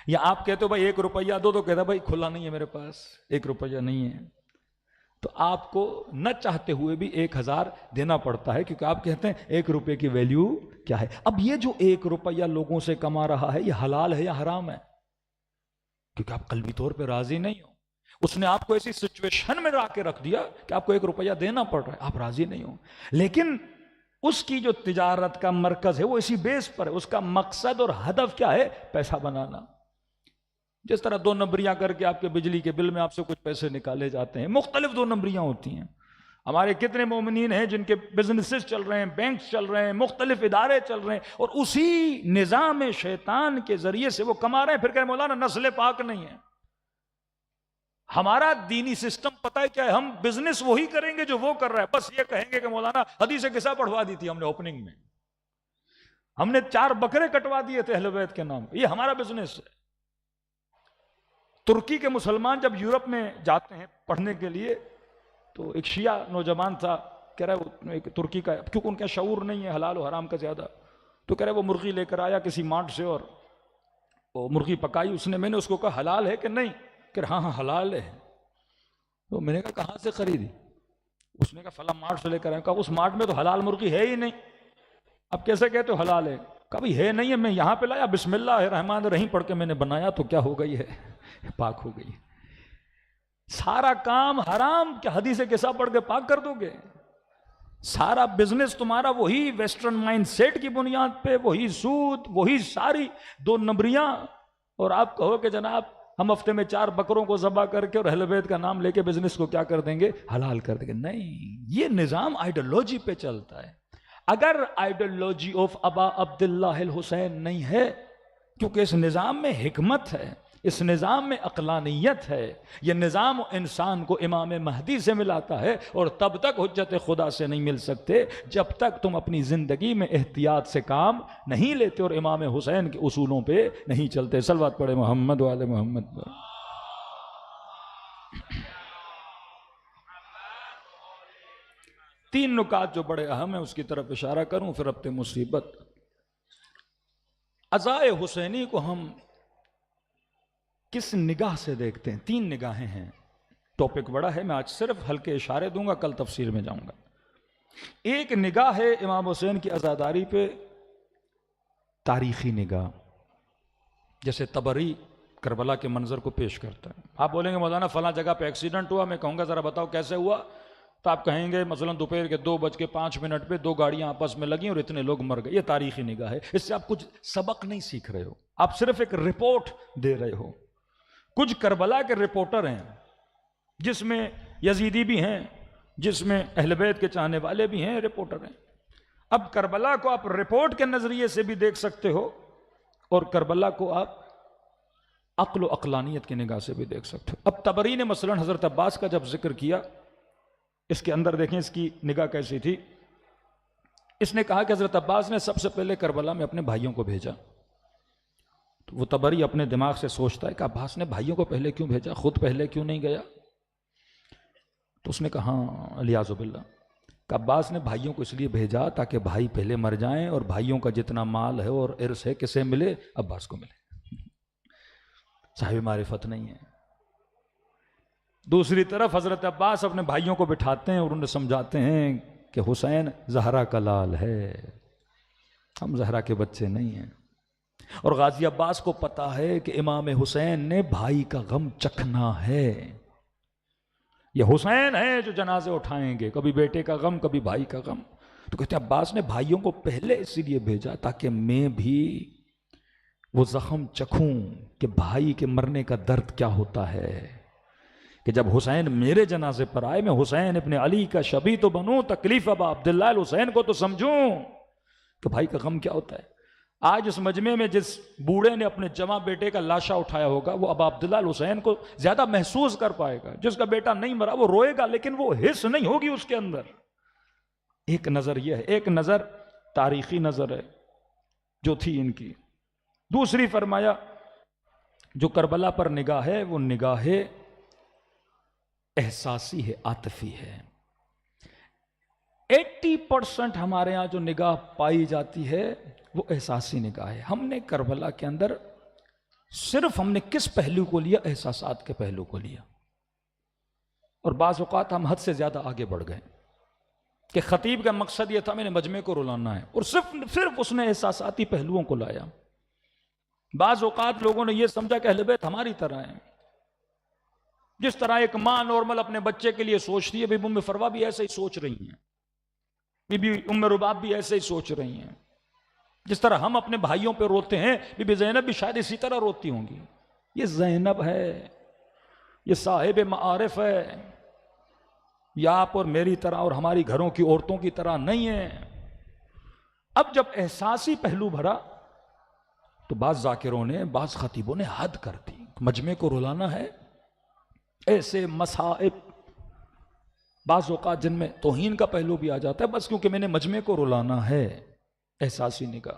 یا آپ کہتے ہو بھائی 1 روپیہ دو، تو کہتا بھائی کھلا نہیں ہے میرے پاس، 1 روپیہ نہیں ہے۔ تو آپ کو نہ چاہتے ہوئے بھی 1000 دینا پڑتا ہے، کیونکہ آپ کہتے ہیں 1 روپے کی ویلیو کیا ہے۔ اب یہ جو 1 روپیہ لوگوں سے کما رہا ہے، یہ حلال ہے یا حرام ہے؟ کیونکہ آپ قلبی طور پہ راضی نہیں ہو، اس نے آپ کو ایسی سچویشن میں لا کے رکھ دیا کہ آپ کو 1 روپیہ دینا پڑ رہا ہے، آپ راضی نہیں ہو۔ لیکن اس کی جو تجارت کا مرکز ہے وہ اسی بیس پر ہے، اس کا مقصد اور ہدف کیا ہے؟ پیسہ بنانا۔ جس طرح 2 نمبریاں کر کے آپ کے بجلی کے بل میں آپ سے کچھ پیسے نکالے جاتے ہیں، مختلف 2 نمبریاں ہوتی ہیں۔ ہمارے کتنے مومنین ہیں جن کے بزنسز چل رہے ہیں، بینکس چل رہے ہیں، مختلف ادارے چل رہے ہیں، اور اسی نظام شیطان کے ذریعے سے وہ کما رہے ہیں۔ پھر کہیں مولانا نسل پاک نہیں ہے۔ ہمارا دینی سسٹم پتہ ہے کیا ہے؟ ہم بزنس وہی کریں گے جو وہ کر رہا ہے۔ بس یہ کہیں گے کہ مولانا حدیث قصہ پڑھوا دی تھی ہم نے اوپننگ میں، ہم نے 4 بکرے کٹوا دیے تھے اہل بیت کے نام، یہ ہمارا بزنس ہے۔ ترکی کے مسلمان جب یورپ میں جاتے ہیں پڑھنے کے لیے تو ایک شیعہ نوجوان تھا، کہہ رہا ہے ایک ترکی کا، کیونکہ ان کا شعور نہیں ہے حلال و حرام کا زیادہ، تو کہہ رہا ہے وہ مرغی لے کر آیا کسی مارٹ سے اور وہ مرغی پکائی اس نے، میں نے اس کو کہا حلال ہے کہ نہیں؟ کہ ہاں ہاں حلال ہے۔ تو میں نے کہا کہاں سے خریدی؟ اس نے کہا فلاں مارٹ سے لے کر آیا۔ کہا اس مارٹ میں تو حلال مرغی ہے ہی نہیں، اب کیسے کہتے ہو حلال ہے؟ کہا بھائی ہے نہیں ہے، میں یہاں پہ لایا، بسم اللہ الرحمن الرحیم پڑھ کے میں نے بنایا تو کیا ہو گئی ہے؟ پاک ہو گئی۔ سارا کام حرام کیا حدیث قصہ پڑھ کے پاک کر دو گے؟ سارا بزنس تمہارا وہی ویسٹرن مائنڈ سیٹ کی بنیاد پہ، وہی سود، وہی ساری 2 نمبریاں، اور آپ کہو کہ جناب ہم ہفتے میں 4 بکروں کو ذبح کر کے اور اہل بیت کا نام لے کے بزنس کو کیا کر دیں گے؟ حلال کر دیں گے۔ نہیں، یہ نظام آئیڈیالوجی پہ چلتا ہے۔ اگر آئیڈیالوجی آف ابا عبداللہ الحسین نہیں ہے، کیونکہ اس نظام میں حکمت ہے، اس نظام میں عقلانیت ہے، یہ نظام انسان کو امام مہدی سے ملاتا ہے، اور تب تک حجت خدا سے نہیں مل سکتے جب تک تم اپنی زندگی میں احتیاط سے کام نہیں لیتے اور امام حسین کے اصولوں پہ نہیں چلتے۔ صلوات پڑھے محمد و آل محمد۔ 3 نکات جو بڑے اہم ہیں اس کی طرف اشارہ کروں پھر ربط مصیبت۔ عزائے حسینی کو ہم کس نگاہ سے دیکھتے ہیں؟ 3 نگاہیں ہیں۔ ٹاپک بڑا ہے، میں آج صرف ہلکے اشارے دوں گا، کل تفصیل میں جاؤں گا۔ ایک نگاہ ہے امام حسین کی عزاداری پہ تاریخی نگاہ، جیسے طبری کربلا کے منظر کو پیش کرتا ہے. آپ بولیں گے مولانا فلاں جگہ پہ ایکسیڈنٹ ہوا, میں کہوں گا ذرا بتاؤ کیسے ہوا, تو آپ کہیں گے مثلا دوپہر کے 2:05 پہ 2 گاڑیاں آپس میں لگیں اور اتنے لوگ مر گئے. یہ تاریخی نگاہ ہے, اس سے آپ کچھ سبق نہیں سیکھ رہے ہو, آپ صرف ایک رپورٹ دے رہے ہو. کچھ کربلا کے رپورٹر ہیں جس میں یزیدی بھی ہیں, جس میں اہل بیت کے چاہنے والے بھی ہیں, رپورٹر ہیں. اب کربلا کو آپ رپورٹ کے نظریے سے بھی دیکھ سکتے ہو اور کربلا کو آپ عقل و عقلانیت کی نگاہ سے بھی دیکھ سکتے ہو. اب طبری نے مثلا حضرت عباس کا جب ذکر کیا, اس کے اندر دیکھیں اس کی نگاہ کیسی تھی. اس نے کہا کہ حضرت عباس نے سب سے پہلے کربلا میں اپنے بھائیوں کو بھیجا. تو وہ طبری اپنے دماغ سے سوچتا ہے کہ عباس نے بھائیوں کو پہلے کیوں بھیجا, خود پہلے کیوں نہیں گیا؟ تو اس نے کہا ہاں الیاذ باللہ, کہ عباس نے بھائیوں کو اس لیے بھیجا تاکہ بھائی پہلے مر جائیں اور بھائیوں کا جتنا مال ہے اور ارث ہے کسے ملے؟ عباس کو ملے. صاحب معرفت نہیں ہے. دوسری طرف حضرت عباس اپنے بھائیوں کو بٹھاتے ہیں اور انہیں سمجھاتے ہیں کہ حسین زہرا کا لال ہے, ہم زہرا کے بچے نہیں ہیں. اور غازی عباس کو پتا ہے کہ امام حسین نے بھائی کا غم چکھنا ہے. یہ حسین ہے جو جنازے اٹھائیں گے, کبھی بیٹے کا غم کبھی بھائی کا غم. تو کہتے ہیں عباس نے بھائیوں کو پہلے اسی لیے بھیجا تاکہ میں بھی وہ زخم چکھوں کہ بھائی کے مرنے کا درد کیا ہوتا ہے, کہ جب حسین میرے جنازے پر آئے میں حسین ابن علی کا شبیہ تو بنوں, تکلیف ابا عبداللہ الحسین کو تو سمجھوں کہ بھائی کا غم کیا ہوتا ہے. آج اس مجمع میں جس بوڑھے نے اپنے جمع بیٹے کا لاشا اٹھایا ہوگا وہ ابا عبداللہ الحسین کو زیادہ محسوس کر پائے گا. جس کا بیٹا نہیں مرا وہ روئے گا لیکن وہ حس نہیں ہوگی اس کے اندر. ایک نظر یہ ہے, ایک نظر تاریخی نظر ہے جو تھی ان کی. دوسری فرمایا جو کربلا پر نگاہ ہے وہ نگاہ احساسی ہے, عاطفی ہے. 80% ہمارے ہاں جو نگاہ پائی جاتی ہے وہ احساسی نگاہ ہے. ہم نے کربلا کے اندر صرف ہم نے کس پہلو کو لیا؟ احساسات کے پہلو کو لیا. اور بعض اوقات ہم حد سے زیادہ آگے بڑھ گئے کہ خطیب کا مقصد یہ تھا میں نے مجمع کو رلانا ہے اور صرف اس نے احساساتی پہلوؤں کو لایا. بعض اوقات لوگوں نے یہ سمجھا کہ اہل بیت ہماری طرح ہیں, جس طرح ایک ماں نارمل اپنے بچے کے لیے سوچتی ہے, بی بی ام فروا بھی ایسے ہی سوچ رہی ہیں, بی بی ام رباب بھی ایسے ہی سوچ رہی ہیں. جس طرح ہم اپنے بھائیوں پہ روتے ہیں بی بی زینب بھی شاید اسی طرح روتی ہوں گی. یہ زینب ہے, یہ صاحب معارف ہے, یہ آپ اور میری طرح اور ہماری گھروں کی عورتوں کی طرح نہیں ہے. اب جب احساسی پہلو بھرا تو بعض ذاکروں نے, بعض خطیبوں نے حد کر دی. مجمع کو رلانا ہے, ایسے مصائب بعض اوقات جن میں توہین کا پہلو بھی آ جاتا ہے, بس کیونکہ میں نے مجمع کو رلانا ہے. احساسی نگاہ,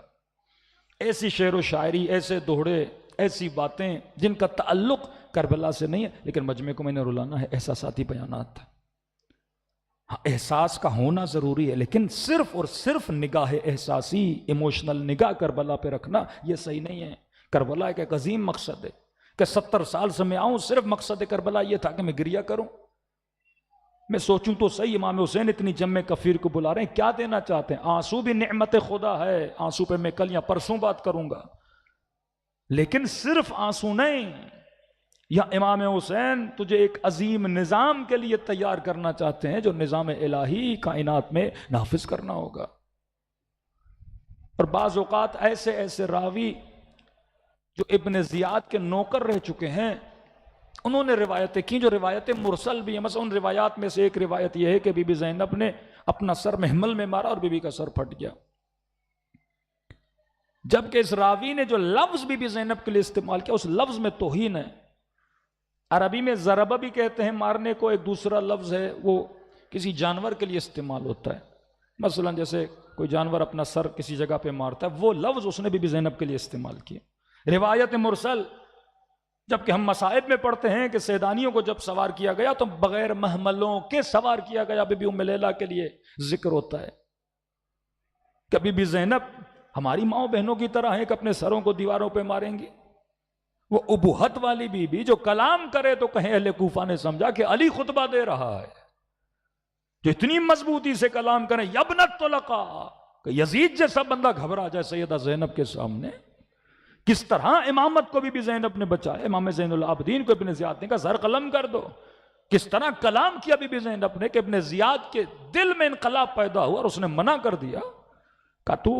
ایسی شعر و شاعری, ایسے دوہڑے, ایسی باتیں جن کا تعلق کربلا سے نہیں ہے لیکن مجمع کو میں نے رلانا ہے. احساساتی بیانات. ہاں احساس کا ہونا ضروری ہے لیکن صرف اور صرف نگاہ احساسی, ایموشنل نگاہ کربلا پہ رکھنا یہ صحیح نہیں ہے. کربلا ایک عظیم مقصد ہے کہ 70 سال سے میں آؤں صرف مقصد کربلا یہ تھا کہ میں گریہ کروں. میں سوچوں تو صحیح, امام حسین اتنی جمع کفیر کو بلا رہے ہیں, کیا دینا چاہتے ہیں؟ آنسو بھی نعمت خدا ہے, آنسو پہ میں کل یا پرسوں بات کروں گا, لیکن صرف آنسو نہیں. یا امام حسین تجھے ایک عظیم نظام کے لیے تیار کرنا چاہتے ہیں جو نظام الہی کائنات میں نافذ کرنا ہوگا. اور بعض اوقات ایسے راوی جو ابن زیاد کے نوکر رہ چکے ہیں انہوں نے روایتیں کی جو روایتیں مرسل بھی ہیں. مثلا ان روایات میں سے ایک روایت یہ ہے کہ بی بی زینب نے اپنا سر محمل میں مارا اور بی بی کا سر پھٹ گیا, جبکہ اس راوی نے جو لفظ بی بی زینب کے لیے استعمال کیا اس لفظ میں توہین ہے. عربی میں ضربہ بھی کہتے ہیں مارنے کو, ایک دوسرا لفظ ہے وہ کسی جانور کے لیے استعمال ہوتا ہے. مثلا جیسے کوئی جانور اپنا سر کسی جگہ پہ مارتا ہے, وہ لفظ اس نے بی بی زینب کے لیے استعمال کیا. روایت مرسل, جبکہ ہم مصائب میں پڑھتے ہیں کہ سیدانیوں کو جب سوار کیا گیا تو بغیر محملوں کے سوار کیا گیا. بی بی ام لیلہ کے لیے ذکر ہوتا ہے کہ بی بی زینب ہماری ماؤں بہنوں کی طرح ہیں کہ اپنے سروں کو دیواروں پہ ماریں گی. وہ ابوہت والی بی بی جو کلام کرے تو کہیں اہل کوفہ نے سمجھا کہ علی خطبہ دے رہا ہے, جو اتنی مضبوطی سے کلام کریں یبنت طلقا, کہ یزید جیسا بندہ گھبرا جائے سیدہ زینب کے سامنے کس طرح امامت کو بھی زینب نے بچایا، امام زین العابدین کو ابن زیاد نے کہا سر قلم کر دو، کس طرح کلام کیا بی بی زینب نے کہ ابن زیاد کے دل میں انقلاب پیدا ہوا اور اس نے منع کر دیا، کہا تو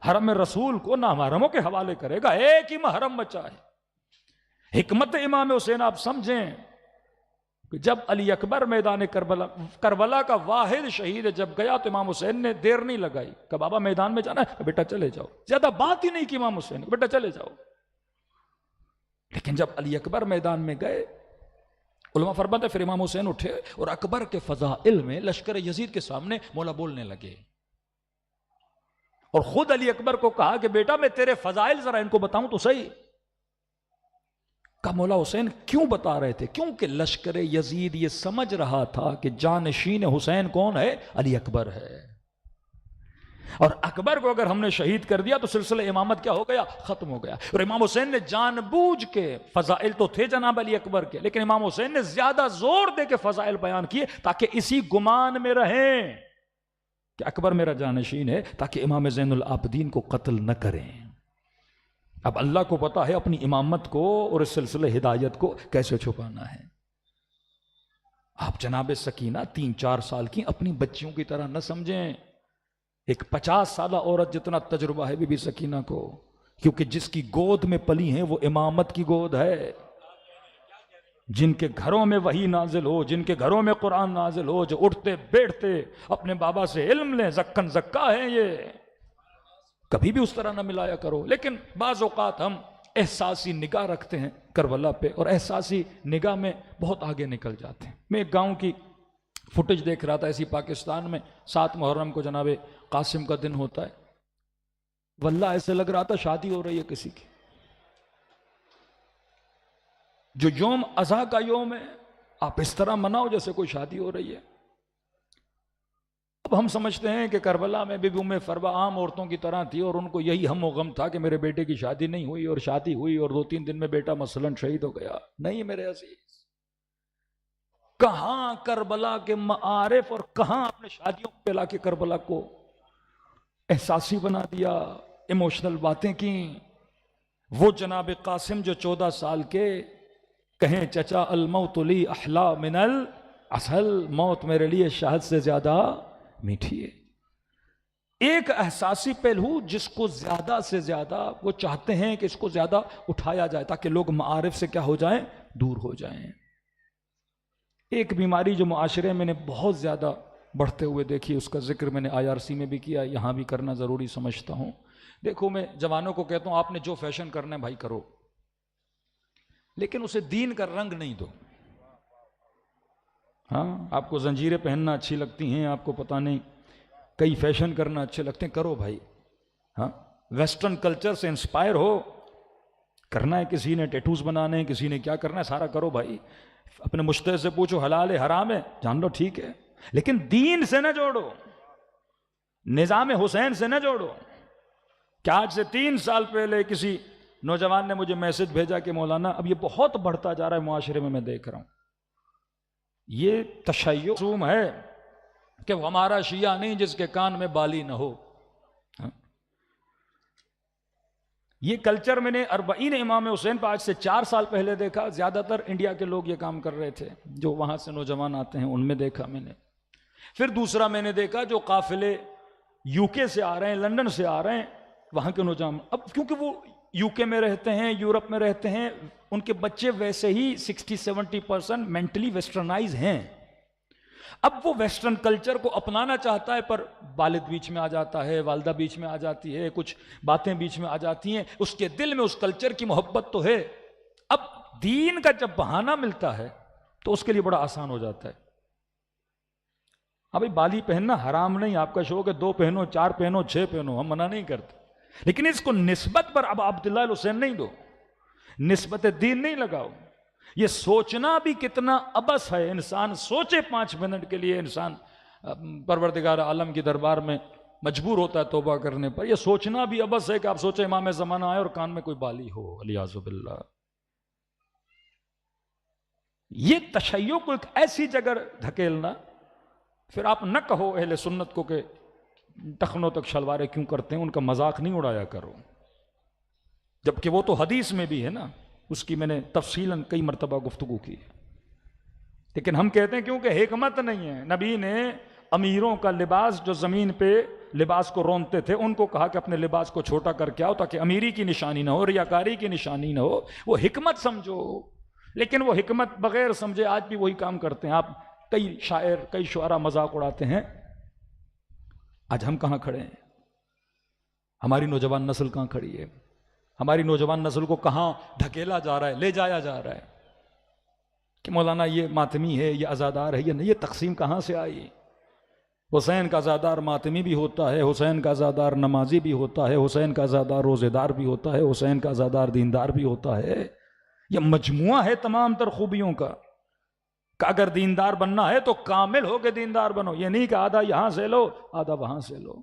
حرم رسول کو نامحرموں کے حوالے کرے گا، ایک ہی محرم بچا ہے۔ حکمت امام حسین آپ سمجھیں کہ جب علی اکبر میدان کربلا کا واحد شہید جب گیا تو امام حسین نے دیر نہیں لگائی کہ بابا میدان میں جانا ہے، بیٹا چلے جاؤ، زیادہ بات ہی نہیں کی امام حسین، بیٹا چلے جاؤ۔ لیکن جب علی اکبر میدان میں گئے، علماء فرماتے ہیں پھر امام حسین اٹھے اور اکبر کے فضائل میں لشکر یزید کے سامنے مولا بولنے لگے، اور خود علی اکبر کو کہا کہ بیٹا میں تیرے فضائل ذرا ان کو بتاؤں تو صحیح۔ کہ مولا حسین کیوں بتا رہے تھے؟ کیونکہ لشکر یزید یہ سمجھ رہا تھا کہ جانشین حسین کون ہے؟ علی اکبر ہے، اور اکبر کو اگر ہم نے شہید کر دیا تو سلسلہ امامت کیا ہو گیا؟ ختم ہو گیا۔ اور امام حسین نے جان بوجھ کے، فضائل تو تھے جناب علی اکبر کے، لیکن امام حسین نے زیادہ زور دے کے فضائل بیان کیے تاکہ اسی گمان میں رہیں کہ اکبر میرا جانشین ہے، تاکہ امام زین العابدین کو قتل نہ کریں۔ اب اللہ کو پتا ہے اپنی امامت کو اور اس سلسلہ ہدایت کو کیسے چھپانا ہے۔ آپ جناب سکینہ 3-4 سال کی اپنی بچیوں کی طرح نہ سمجھیں، ایک 50 سالہ عورت جتنا تجربہ ہے بی بی سکینہ کو، کیونکہ جس کی گود میں پلی ہیں وہ امامت کی گود ہے، جن کے گھروں میں وحی نازل ہو، جن کے گھروں میں قرآن نازل ہو، جو اٹھتے بیٹھتے اپنے بابا سے علم لیں، زکن زکا ہیں یہ، کبھی بھی اس طرح نہ ملایا کرو۔ لیکن بعض اوقات ہم احساسی نگاہ رکھتے ہیں کربلا پہ، اور احساسی نگاہ میں بہت آگے نکل جاتے ہیں۔ میں ایک گاؤں کی فوٹیج دیکھ رہا تھا، ایسی پاکستان میں 7 محرم کو جناب قاسم کا دن ہوتا ہے، واللہ ایسے لگ رہا تھا شادی ہو رہی ہے کسی کی۔ جو یوم اضحیٰ کا یوم ہے آپ اس طرح مناؤ جیسے کوئی شادی ہو رہی ہے۔ اب ہم سمجھتے ہیں کہ کربلا میں بی بی ام فروا عام عورتوں کی طرح تھی، اور ان کو یہی ہم و غم تھا کہ میرے بیٹے کی شادی نہیں ہوئی، اور شادی ہوئی اور 2-3 دن میں بیٹا مثلاً شہید ہو گیا۔ نہیں میرے عزیز، کہاں کربلا کے معارف اور کہاں اپنے شادیوں پہ لا کے کربلا کو احساسی بنا دیا، ایموشنل باتیں کی۔ وہ جناب قاسم جو 14 سال کے کہیں چچا الموت لی احلا من العسل، موت میرے لیے شہد سے زیادہ میٹھی ہے۔ ایک احساسی پہلو جس کو زیادہ سے زیادہ وہ چاہتے ہیں کہ اس کو زیادہ اٹھایا جائے تاکہ لوگ معارف سے کیا ہو جائیں؟ دور ہو جائیں۔ ایک بیماری جو معاشرے میں نے بہت زیادہ بڑھتے ہوئے دیکھی، اس کا ذکر میں نے IRC میں بھی کیا، یہاں بھی کرنا ضروری سمجھتا ہوں۔ دیکھو میں جوانوں کو کہتا ہوں آپ نے جو فیشن کرنا ہے بھائی کرو، لیکن اسے دین کا رنگ نہیں دو۔ ہاں آپ کو زنجیریں پہننا اچھی لگتی ہیں، آپ کو پتہ نہیں کئی فیشن کرنا اچھے لگتے ہیں، کرو بھائی۔ ہاں ویسٹرن کلچر سے انسپائر ہو، کرنا ہے کسی نے ٹیٹوز بنانے ہیں، کسی نے کیا کرنا ہے، سارا کرو بھائی۔ اپنے مجتہد سے پوچھو حلال ہے حرام ہے، جان لو ٹھیک ہے، لیکن دین سے نہ جوڑو، نظام حسین سے نہ جوڑو۔ کیا آج سے 3 سال پہلے کسی نوجوان نے مجھے میسج بھیجا کہ مولانا اب یہ بہت بڑھتا جا رہا ہے معاشرے میں دیکھ رہا ہوں، یہ تشیع رسوم ہے کہ وہ ہمارا شیعہ نہیں جس کے کان میں بالی نہ ہو۔ یہ کلچر میں نے 40 امام حسین پہ آج سے 4 سال پہلے دیکھا، زیادہ تر انڈیا کے لوگ یہ کام کر رہے تھے، جو وہاں سے نوجوان آتے ہیں ان میں دیکھا میں نے۔ پھر دوسرا میں نے دیکھا جو قافلے UK سے آ رہے ہیں، لندن سے آ رہے ہیں، وہاں کے نوجوان، اب کیونکہ وہ UK میں رہتے ہیں، یورپ میں رہتے ہیں، ان کے بچے ویسے ہی 60-70% مینٹلی ویسٹرنائز ہیں۔ اب وہ ویسٹرن کلچر کو اپنانا چاہتا ہے، پر والد بیچ میں آ جاتا ہے، والدہ بیچ میں آ جاتی ہے، کچھ باتیں بیچ میں آ جاتی ہیں، اس کے دل میں اس کلچر کی محبت تو ہے۔ اب دین کا جب بہانہ ملتا ہے تو اس کے لیے بڑا آسان ہو جاتا ہے۔ ابھی بالی پہننا حرام نہیں، آپ کا شوق ہے 2 پہنو، 4 پہنو، 6 پہنو، ہم منع نہیں کرتے، لیکن اس کو نسبت پر اب عبداللہ الحسین نہیں دو، نسبت دین نہیں لگاؤ۔ یہ سوچنا بھی کتنا عبث ہے، انسان سوچے 5 منٹ کے لیے، انسان پروردگار عالم کی دربار میں مجبور ہوتا ہے توبہ کرنے پر۔ یہ سوچنا بھی عبث ہے کہ آپ سوچے امام زمانہ آئے اور کان میں کوئی بالی ہو، والعیاذ باللہ۔ یہ تشیع کو ایک ایسی جگہ دھکیلنا، پھر آپ نہ کہو اہل سنت کو کہ ٹخنوں تک شلواریں کیوں کرتے ہیں، ان کا مذاق نہیں اڑایا کرو۔ جبکہ وہ تو حدیث میں بھی ہے نا، اس کی میں نے تفصیلاً کئی مرتبہ گفتگو کی ہے، لیکن ہم کہتے ہیں کیونکہ حکمت نہیں ہے، نبی نے امیروں کا لباس جو زمین پہ لباس کو رونتے تھے ان کو کہا کہ اپنے لباس کو چھوٹا کر کے آؤ تاکہ امیری کی نشانی نہ ہو، ریاکاری کی نشانی نہ ہو، وہ حکمت سمجھو۔ لیکن وہ حکمت بغیر سمجھے آج بھی وہی کام کرتے ہیں۔ آپ کئی شاعر، کئی شعراء مذاق اڑاتے ہیں، آج ہم کہاں کھڑے ہیں؟ ہماری نوجوان نسل کہاں کھڑی ہے؟ ہماری نوجوان نسل کو کہاں دھکیلا جا رہا ہے، لے جایا جا رہا ہے کہ مولانا یہ ماتمی ہے، یہ عزادار ہے، یہ نہیں، یہ تقسیم کہاں سے آئی؟ حسین کا عزادار ماتمی بھی ہوتا ہے، حسین کا عزادار نمازی بھی ہوتا ہے، حسین کا عزادار روزے دار بھی ہوتا ہے، حسین کا عزادار دیندار بھی ہوتا ہے۔ یہ مجموعہ ہے تمام تر خوبیوں کا، کہ اگر دیندار بننا ہے تو کامل ہو کے دیندار بنو، یہ نہیں کہ آدھا یہاں سے لو آدھا وہاں سے لو۔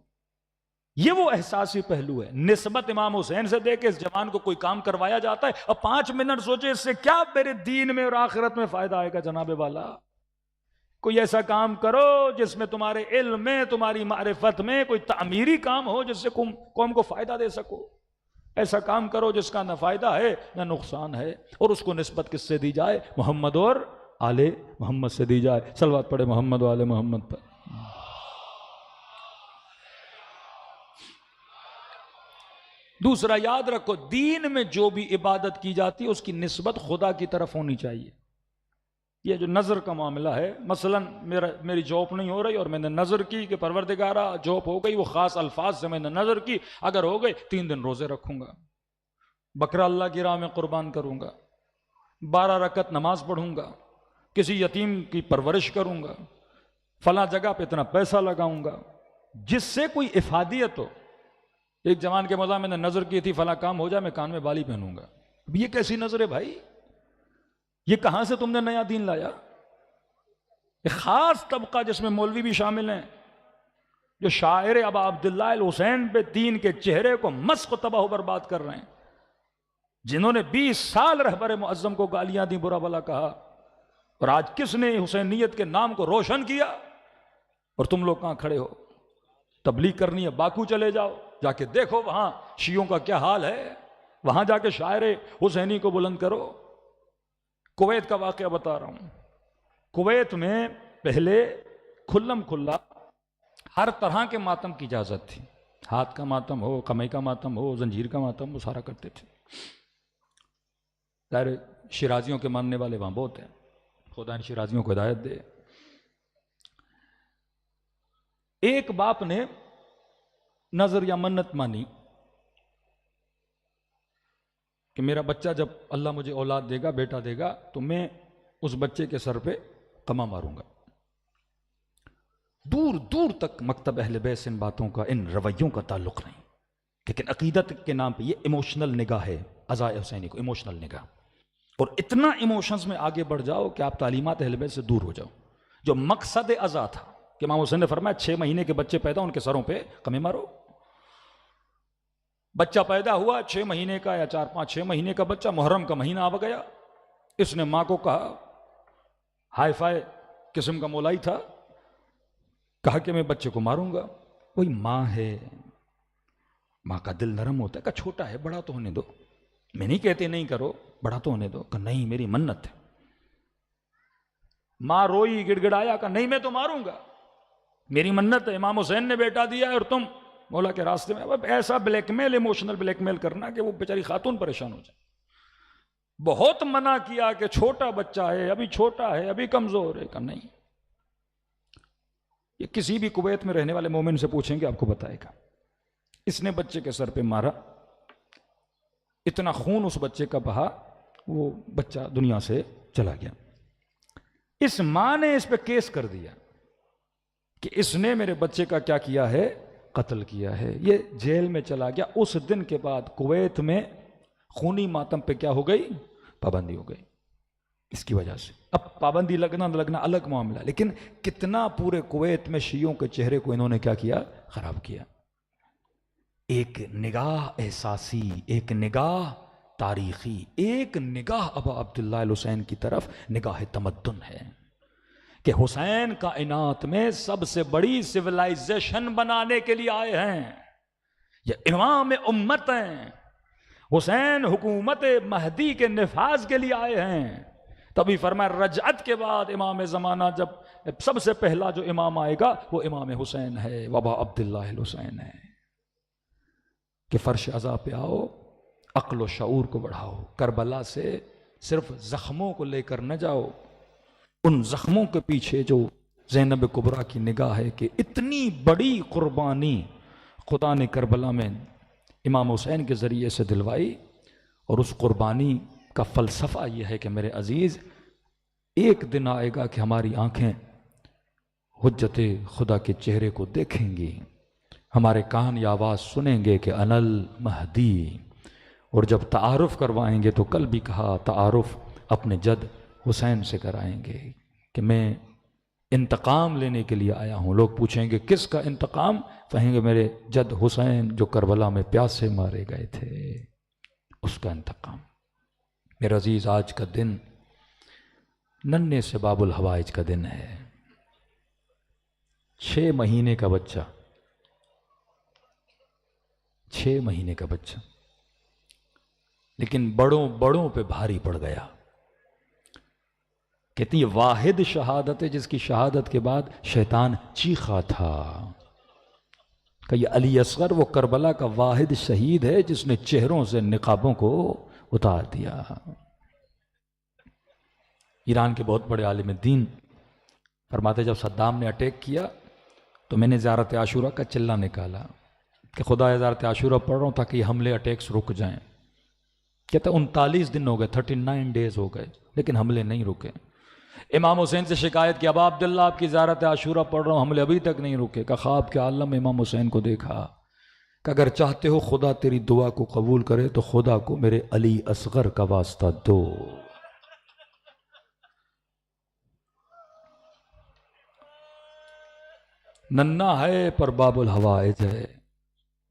یہ وہ احساسی پہلو ہے۔ نسبت امام حسین سے دے کے اس جوان کو کوئی کام کروایا جاتا ہے، اب 5 منٹ سوچے اس سے کیا میرے دین میں اور آخرت میں فائدہ آئے گا؟ جناب والا، کوئی ایسا کام کرو جس میں تمہارے علم میں، تمہاری معرفت میں کوئی تعمیری کام ہو جس سے قوم کو فائدہ دے سکو۔ ایسا کام کرو جس کا نہ فائدہ ہے نہ نقصان ہے، اور اس کو نسبت کس سے دی جائے؟ محمد اور آل محمد سے دی جائے۔ صلوات پڑھے محمد و آل محمد پر۔ دوسرا یاد رکھو، دین میں جو بھی عبادت کی جاتی ہے اس کی نسبت خدا کی طرف ہونی چاہیے۔ یہ جو نظر کا معاملہ ہے، مثلا میری جاب نہیں ہو رہی اور میں نے نظر کی کہ پروردگارہ جاب ہو گئی، وہ خاص الفاظ سے میں نے نظر کی، اگر ہو گئی 3 دن روزے رکھوں گا، بکرا اللہ کی راہ میں قربان کروں گا، 12 رکعت نماز پڑھوں گا، کسی یتیم کی پرورش کروں گا، فلاں جگہ پہ اتنا پیسہ لگاؤں گا، جس سے کوئی افادیت ہو۔ ایک جوان کے مزاح میں نے نظر کی تھی فلاں کام ہو جائے میں کان میں بالی پہنوں گا۔ اب یہ کیسی نظر ہے بھائی؟ یہ کہاں سے تم نے نیا دین لایا؟ ایک خاص طبقہ جس میں مولوی بھی شامل ہیں، جو شاعر ابا عبداللہ الحسین پہ دین کے چہرے کو مسخ و تباہ و برباد کر رہے ہیں، جنہوں نے 20 سال رہبر معظم کو گالیاں دی، برا بلا کہا، اور آج کس نے حسینیت کے نام کو روشن کیا؟ اور تم لوگ کہاں کھڑے ہو؟ تبلیغ کرنی ہے باکو چلے جاؤ، جا کے دیکھو وہاں شیعوں کا کیا حال ہے، وہاں جا کے شاعر حسینی کو بلند کرو۔ کویت کا واقعہ بتا رہا ہوں۔ کویت میں پہلے کھلم کھلا ہر طرح کے ماتم کی اجازت تھی، ہاتھ کا ماتم ہو، قمع کا ماتم ہو، زنجیر کا ماتم ہو، سارا کرتے تھے۔ ظاہر شیرازیوں کے ماننے والے وہاں بہت ہیں، خدا ان شیرازیوں کو ہدایت دے۔ ایک باپ نے نظر یا منت مانی کہ میرا بچہ جب اللہ مجھے اولاد دے گا، بیٹا دے گا، تو میں اس بچے کے سر پہ قمع ماروں گا۔ دور دور تک مکتب اہل بیت سے ان باتوں کا، ان رویوں کا تعلق نہیں، لیکن عقیدت کے نام پہ یہ ایموشنل نگاہ ہے، عزا حسینی کو ایموشنل نگاہ، اور اتنا ایموشنز میں آگے بڑھ جاؤ کہ آپ تعلیمات اہل بیت سے دور ہو جاؤ۔ جو مقصد عزا تھا کہ امام حسین نے فرمایا 6 مہینے کے بچے پیدا، ان کے سروں پہ قمع مارو۔ بچہ پیدا ہوا 6 مہینے کا یا 4-5-6 مہینے کا بچہ، محرم کا مہینہ آ گیا، اس نے ماں کو کہا، ہائی فائی قسم کا مولائی تھا، کہا کہ میں بچے کو ماروں گا۔ وہی ماں ہے، ماں کا دل نرم ہوتا ہے، کہا چھوٹا ہے بڑا تو ہونے دو، میں نہیں کہتے نہیں کرو، بڑا تو ہونے دو، کہا نہیں میری منت ہے۔ ماں روئی، گڑ گڑایا، کہا نہیں میں تو ماروں گا، میری منت ہے، امام حسین نے بیٹا دیا ہے اور تم مولا کے راستے میں۔ اب ایسا بلیک میل، ایموشنل بلیک میل کرنا کہ وہ بیچاری خاتون پریشان ہو جائے۔ بہت منع کیا کہ چھوٹا بچہ ہے، ابھی چھوٹا ہے، ابھی کمزور ہے، کہ نہیں۔ یہ کسی بھی کویت میں رہنے والے مومن سے پوچھیں گے آپ کو بتائے گا۔ اس نے بچے کے سر پہ مارا، اتنا خون اس بچے کا بہا، وہ بچہ دنیا سے چلا گیا۔ اس ماں نے اس پہ کیس کر دیا کہ اس نے میرے بچے کا کیا کیا ہے؟ قتل کیا ہے۔ یہ جیل میں چلا گیا۔ اس دن کے بعد کویت میں خونی ماتم پہ کیا ہو گئی؟ پابندی ہو گئی، اس کی وجہ سے۔ اب پابندی لگنا نہ لگنا الگ معاملہ، لیکن کتنا پورے کویت میں شیعوں کے چہرے کو انہوں نے کیا کیا؟ خراب کیا۔ ایک نگاہ احساسی، ایک نگاہ تاریخی، ایک نگاہ ابا عبداللہ الحسین کی طرف نگاہ تمدن ہے کہ حسین کائنات میں سب سے بڑی سویلائزیشن بنانے کے لیے آئے ہیں، یہ امام امت ہیں، حسین حکومت مہدی کے نفاذ کے لیے آئے ہیں. تبھی فرمایا رجعت کے بعد امام زمانہ جب سب سے پہلا جو امام آئے گا وہ امام حسین ہے، وابا عبداللہ الحسین ہے. کہ فرش عزا پہ آؤ، عقل و شعور کو بڑھاؤ، کربلا سے صرف زخموں کو لے کر نہ جاؤ، ان زخموں کے پیچھے جو زینب کبریٰ کی نگاہ ہے کہ اتنی بڑی قربانی خدا نے کربلا میں امام حسین کے ذریعے سے دلوائی، اور اس قربانی کا فلسفہ یہ ہے کہ میرے عزیز ایک دن آئے گا کہ ہماری آنکھیں حجت خدا کے چہرے کو دیکھیں گی، ہمارے کان یہ آواز سنیں گے کہ انل مہدی. اور جب تعارف کروائیں گے تو کل بھی کہا تعارف اپنے جد حسین سے کرائیں گے کہ میں انتقام لینے کے لیے آیا ہوں. لوگ پوچھیں گے کس کا انتقام؟ کہیں گے میرے جد حسین جو کربلا میں پیاسے مارے گئے تھے، اس کا انتقام. میرے عزیز آج کا دن ننھے سے باب الحوائج کا دن ہے. 6 مہینے کا بچہ، 6 مہینے کا بچہ، لیکن بڑوں پہ بھاری پڑ گیا. کہتی یہ واحد شہادت ہے جس کی شہادت کے بعد شیطان چیخا تھا کہ یہ علی اصغر وہ کربلا کا واحد شہید ہے جس نے چہروں سے نقابوں کو اتار دیا. ایران کے بہت بڑے عالم دین فرماتے جب صدام نے اٹیک کیا تو میں نے زیارت عاشورہ کا چلہ نکالا کہ خدا زیارت عاشورہ پڑھ رہا ہوں تاکہ یہ حملے اٹیکس رک جائیں. کہتا 39 دن ہو گئے، 39 ڈیز ہو گئے، لیکن حملے نہیں رکے. امام حسین سے شکایت کی ابا عبداللہ آپ کی زیارت عاشورہ پڑھ رہا ہوں، حملے ابھی تک نہیں رکے. کہ خواب کے عالم میں امام حسین کو دیکھا کہ اگر چاہتے ہو خدا تیری دعا کو قبول کرے تو خدا کو میرے علی اصغر کا واسطہ دو. ننھا ہے پر باب الحوائج ہے،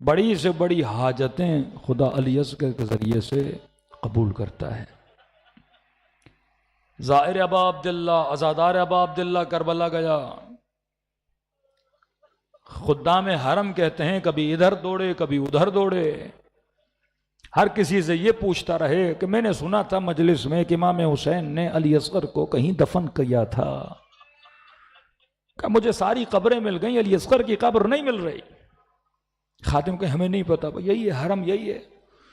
بڑی سے بڑی حاجتیں خدا علی اصغر کے ذریعے سے قبول کرتا ہے. زائر ابا عبداللہ، عزادار ابا عبداللہ کربلا گیا. خدام حرم کہتے ہیں کبھی ادھر دوڑے کبھی ادھر دوڑے، ہر کسی سے یہ پوچھتا رہے کہ میں نے سنا تھا مجلس میں کہ امام حسین نے علی اصغر کو کہیں دفن کیا تھا. کہ مجھے ساری قبریں مل گئیں، علی اصغر کی قبر نہیں مل رہی. خادم کہ ہمیں نہیں پتا، یہی ہے حرم، یہی ہے،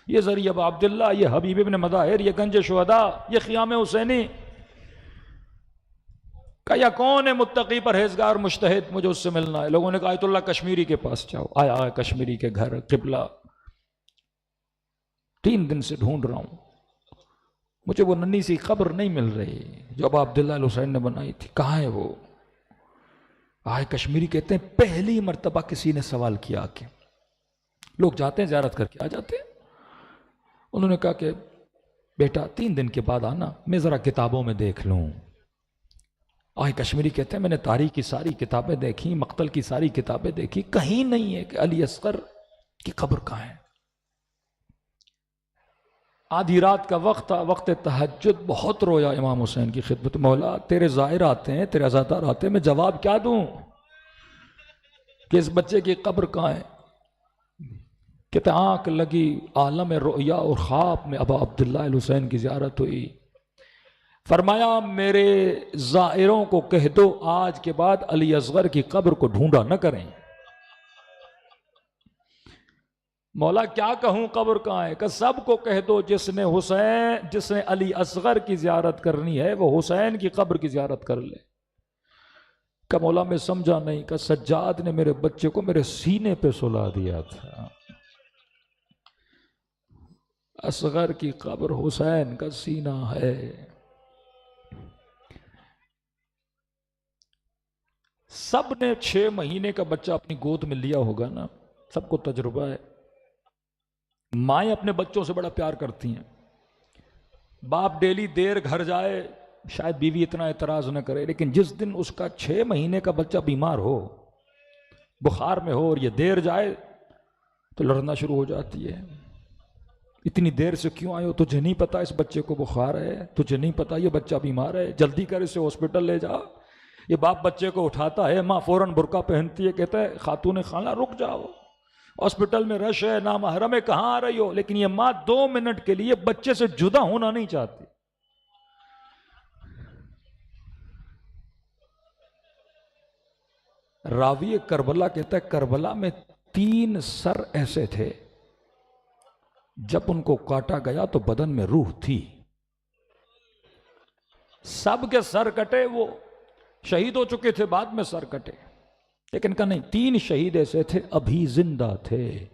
یہ ذریعہ ابا عبداللہ، یہ حبیب ابن مظاہر، یہ گنج شہداء، یہ خیام حسینی. کہ یا کون ہے متقی پرہیزگار مجتہد، مجھے اس سے ملنا ہے. لوگوں نے کہا آیت اللہ کشمیری کے پاس جاؤ. آیا کشمیری کے گھر قبلہ، 3 دن سے ڈھونڈ رہا ہوں، مجھے وہ ننھی سی قبر نہیں مل رہی جو ابا عبداللہ الحسین نے بنائی تھی. کہاں ہے وہ؟ آئے کشمیری کہتے ہیں پہلی مرتبہ کسی نے سوال کیا کہ لوگ جاتے ہیں زیارت کر کے آ جاتے ہیں. انہوں نے کہا کہ بیٹا 3 دن کے بعد آنا، میں ذرا کتابوں میں دیکھ لوں. آئے کشمیری کہتے ہیں میں نے تاریخ کی ساری کتابیں دیکھی، مقتل کی ساری کتابیں دیکھی، کہیں نہیں ہے کہ علی اصغر کی قبر کہاں ہے. آدھی رات کا وقت تھا، وقت تہجد، بہت رویا امام حسین کی خدمت. مولا تیرے زائر آتے ہیں، تیرے عزادار آتے ہیں، میں جواب کیا دوں کہ اس بچے کی قبر کہاں ہے؟ کہتے آنکھ لگی عالم رؤیا اور خواب میں ابا عبداللہ الحسین کی زیارت ہوئی. فرمایا میرے زائروں کو کہہ دو آج کے بعد علی اصغر کی قبر کو ڈھونڈا نہ کریں. مولا کیا کہوں قبر کہاں ہے؟ کہ سب کو کہہ دو جس نے علی اصغر کی زیارت کرنی ہے وہ حسین کی قبر کی زیارت کر لے. کہ مولا میں سمجھا نہیں. کہ سجاد نے میرے بچے کو میرے سینے پہ سلا دیا تھا. اصغر کی قبر حسین کا سینہ ہے. سب نے 6 مہینے کا بچہ اپنی گود میں لیا ہوگا نا، سب کو تجربہ ہے. مائیں اپنے بچوں سے بڑا پیار کرتی ہیں. باپ ڈیلی دیر گھر جائے شاید بیوی اتنا اعتراض نہ کرے، لیکن جس دن اس کا 6 مہینے کا بچہ بیمار ہو، بخار میں ہو اور یہ دیر جائے تو لڑنا شروع ہو جاتی ہے. اتنی دیر سے کیوں آئے ہو؟ تجھے نہیں پتا اس بچے کو بخار ہے؟ تجھے نہیں پتا یہ بچہ بیمار ہے؟ جلدی کر اسے ہاسپٹل لے جا. یہ باپ بچے کو اٹھاتا ہے، ماں فوراً برقع پہنتی ہے، کہتا ہے خاتون خانہ رک جاؤ، ہاسپٹل میں رش ہے، نامحرم ہے، کہاں آ رہی ہو؟ لیکن یہ ماں 2 منٹ کے لیے بچے سے جدا ہونا نہیں چاہتی۔ راوی کربلا کہتا ہے کربلا میں 3 سر ایسے تھے، جب ان کو کاٹا گیا تو بدن میں روح تھی۔ سب کے سر کٹے، وہ شہید ہو چکے تھے، بعد میں سر کٹے، لیکن کہ نہیں، 3 شہید ایسے تھے ابھی زندہ تھے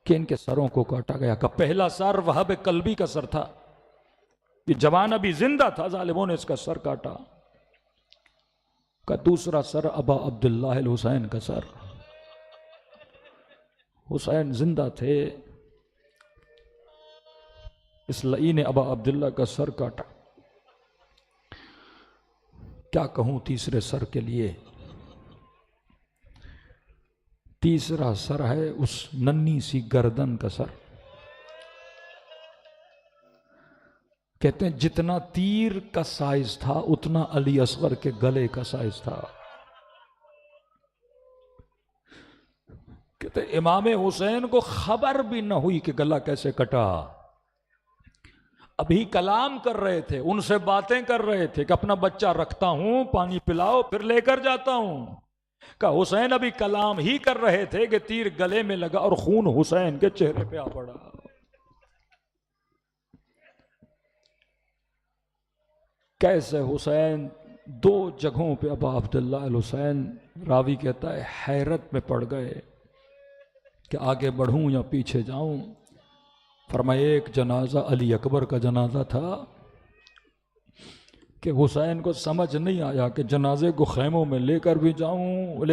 کہ ان کے سروں کو کاٹا گیا۔ کہ پہلا سر وہاب قلبی کا سر تھا، یہ جوان ابھی زندہ تھا، ظالموں نے اس کا سر کاٹا۔ کا دوسرا سر ابا عبداللہ الحسین کا سر، حسین زندہ تھے، اس لئی نے ابا عبداللہ کا سر کاٹا۔ کیا کہوں تیسرے سر کے لیے؟ تیسرا سر ہے اس ننھی سی گردن کا سر۔ کہتے ہیں جتنا تیر کا سائز تھا اتنا علی اصغر کے گلے کا سائز تھا۔ کہتے ہیں امام حسین کو خبر بھی نہ ہوئی کہ گلا کیسے کٹا۔ ابھی کلام کر رہے تھے، ان سے باتیں کر رہے تھے کہ اپنا بچہ رکھتا ہوں، پانی پلاؤ، پھر لے کر جاتا ہوں۔ کہ حسین ابھی کلام ہی کر رہے تھے کہ تیر گلے میں لگا اور خون حسین کے چہرے پہ آ پڑا۔ کیسے حسین 2 جگہوں پہ ابا عبداللہ الحسین، راوی کہتا ہے حیرت میں پڑ گئے کہ آگے بڑھوں یا پیچھے جاؤں۔ فرمایا ایک جنازہ علی اکبر کا جنازہ تھا کہ حسین کو سمجھ نہیں آیا کہ جنازے کو خیموں میں لے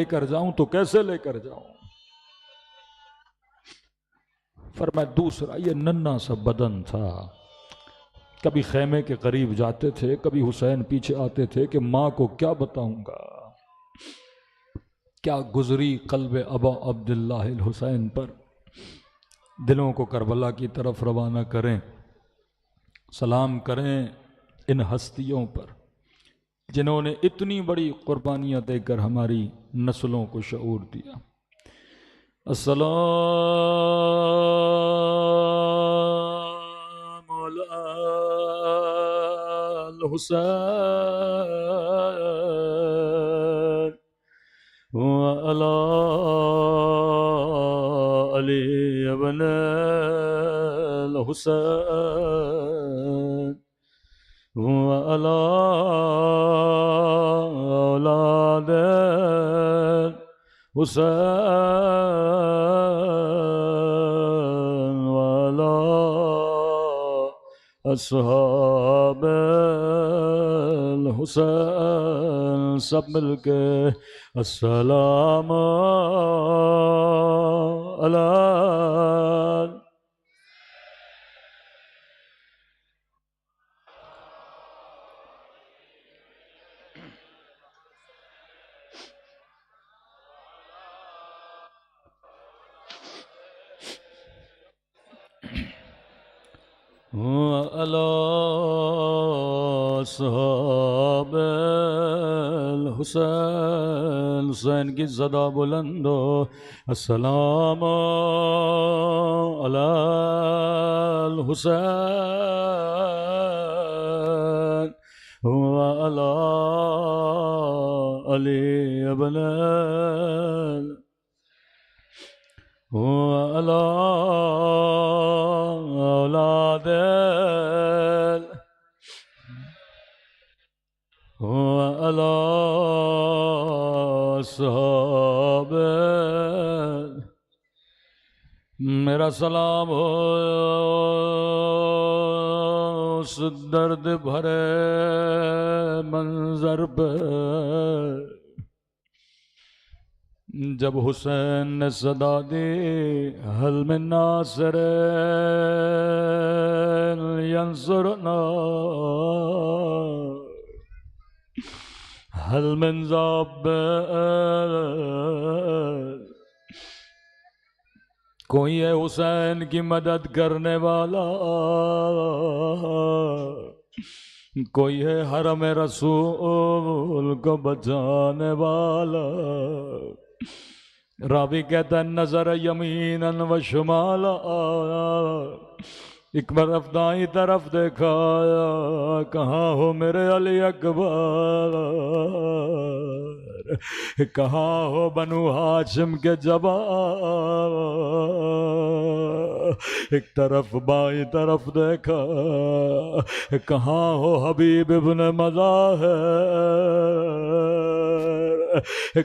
کر جاؤں تو کیسے لے کر جاؤں۔ فرمایا دوسرا یہ ننھا سا بدن تھا، کبھی خیمے کے قریب جاتے تھے، کبھی حسین پیچھے آتے تھے کہ ماں کو کیا بتاؤں گا، کیا گزری قلب ابا عبداللہ الحسین پر۔ دلوں کو کربلا کی طرف روانہ کریں، سلام کریں ان ہستیوں پر جنہوں نے اتنی بڑی قربانیاں دے کر ہماری نسلوں کو شعور دیا۔ السلام علی الحسین وعلی علی ابن الحسین وعلی اولاد حسین وعلی اصحاب الحسین۔ سب مل کے السلام علی وعلی اصحاب الحسین۔ حسین کی صدا بلند ہو، السلام علی الحسین وعلی علی ابن وعلی اولاد وعلی اصحاب۔ میرا سلام ہو اس درد بھرے منظر پہ جب حسین نے صدا دی حل من ناصر ینصرنا حل من ذاب، کوئی ہے حسین کی مدد کرنے والا، کوئی ہے حرم رسول کو بچانے والا۔ راوی کہتا ہے نظر یمیناً و شمالا، ایک طرف دائیں طرف دیکھا، کہاں ہو میرے علی اکبر، کہاں ہو بنو ہاشم کے جوان، ایک طرف بائیں طرف دیکھا، کہاں ہو حبیب ابن مظاہر،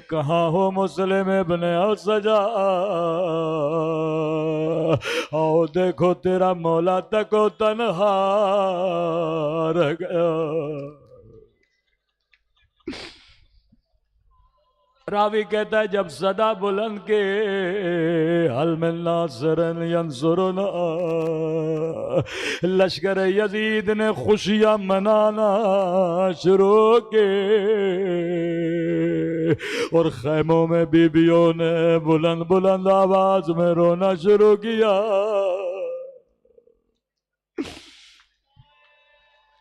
کہاں ہو مسلم ابن اسجا، آؤ دیکھو تیرا مولا تک و تنہا رہ گیا۔ راوی کہتا ہے جب صدا بلند کے حل من ناصر ینصرنا، لشکر یزید نے خوشیاں منانا شروع کے، اور خیموں میں بیبیوں نے بلند بلند آواز میں رونا شروع کیا۔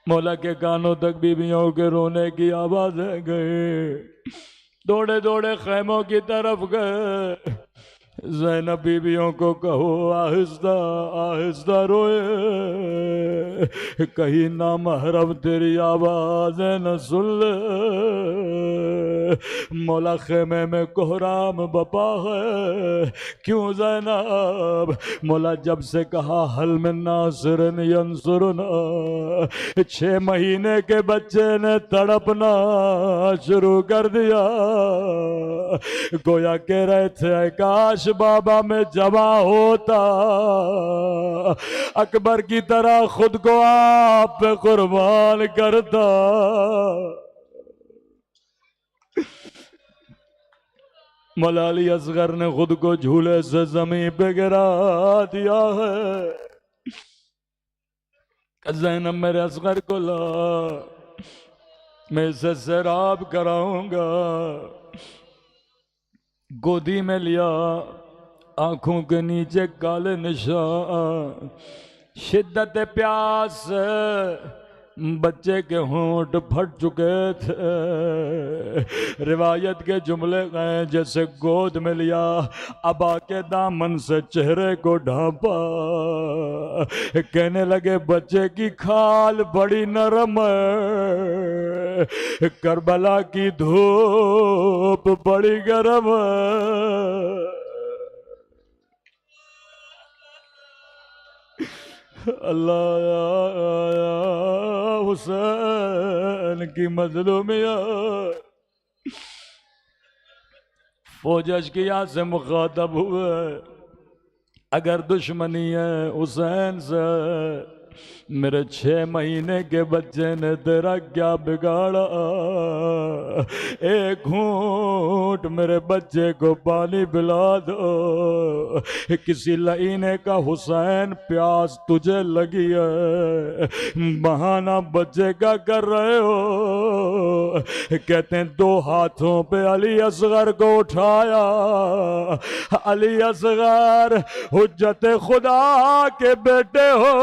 مولا کے کانوں تک بیبیوں کے رونے کی آوازیں گئے، دوڑے دوڑے خیموں کی طرف گئے، زینب بیویوں کو کہو آہستہ آہستہ روئے، کہیں نامحرم تیری آوازیں نہ سن لے۔ مولا خیمے میں کوہرام بپا ہے، کیوں زینب؟ مولا جب سے کہا حل من ناصر ینصرنا، 6 مہینے کے بچے نے تڑپنا شروع کر دیا، گویا کہہ رہے تھے اے کاش بابا میں جمع ہوتا، اکبر کی طرح خود کو آپ پہ قربان کرتا۔ مولا علی اصغر نے خود کو جھولے سے زمین پہ گرا دیا ہے، زینب میرے اصغر کو لا، میں اسے سیراب کراؤں گا۔ گودی میں لیا، آنکھوں کے نیچے کالے نشان، شدت پیاس سے بچے کے ہونٹ پھٹ چکے تھے، روایت کے جملے گئے جیسے گود میں لیا، ابا کے دامن سے چہرے کو ڈھانپا، کہنے لگے بچے کی کھال بڑی نرم ہے، کربلا کی دھوپ بڑی گرم ہے۔ اللہ حسین کی مظلومیت، فوج اشقیاء سے مخاطب ہوئے، اگر دشمنی ہے حسین سے، میرے 6 مہینے کے بچے نے تیرا کیا بگاڑا، ایک گھونٹ میرے بچے کو پانی پلا دو، کسی لعینے کا حسین پیاس تجھے لگی ہے، بہانہ بچے کا کر رہے ہو۔ کہتے ہیں 2 ہاتھوں پہ علی اصغر کو اٹھایا، علی اصغر حجت خدا کے بیٹے ہو،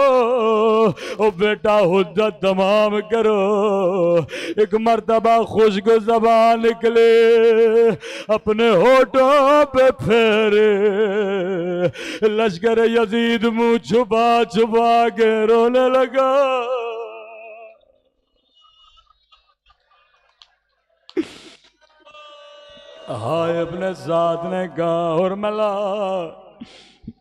او بیٹا حجت تمام کرو۔ ایک مرتبہ خشک زبان نکلے، اپنے ہونٹوں پہ پھیرے، لشکر یزید منہ چھپا چھپا کے رونے لگا۔ ہائے اپنے ساتھ نے کہا اور ملا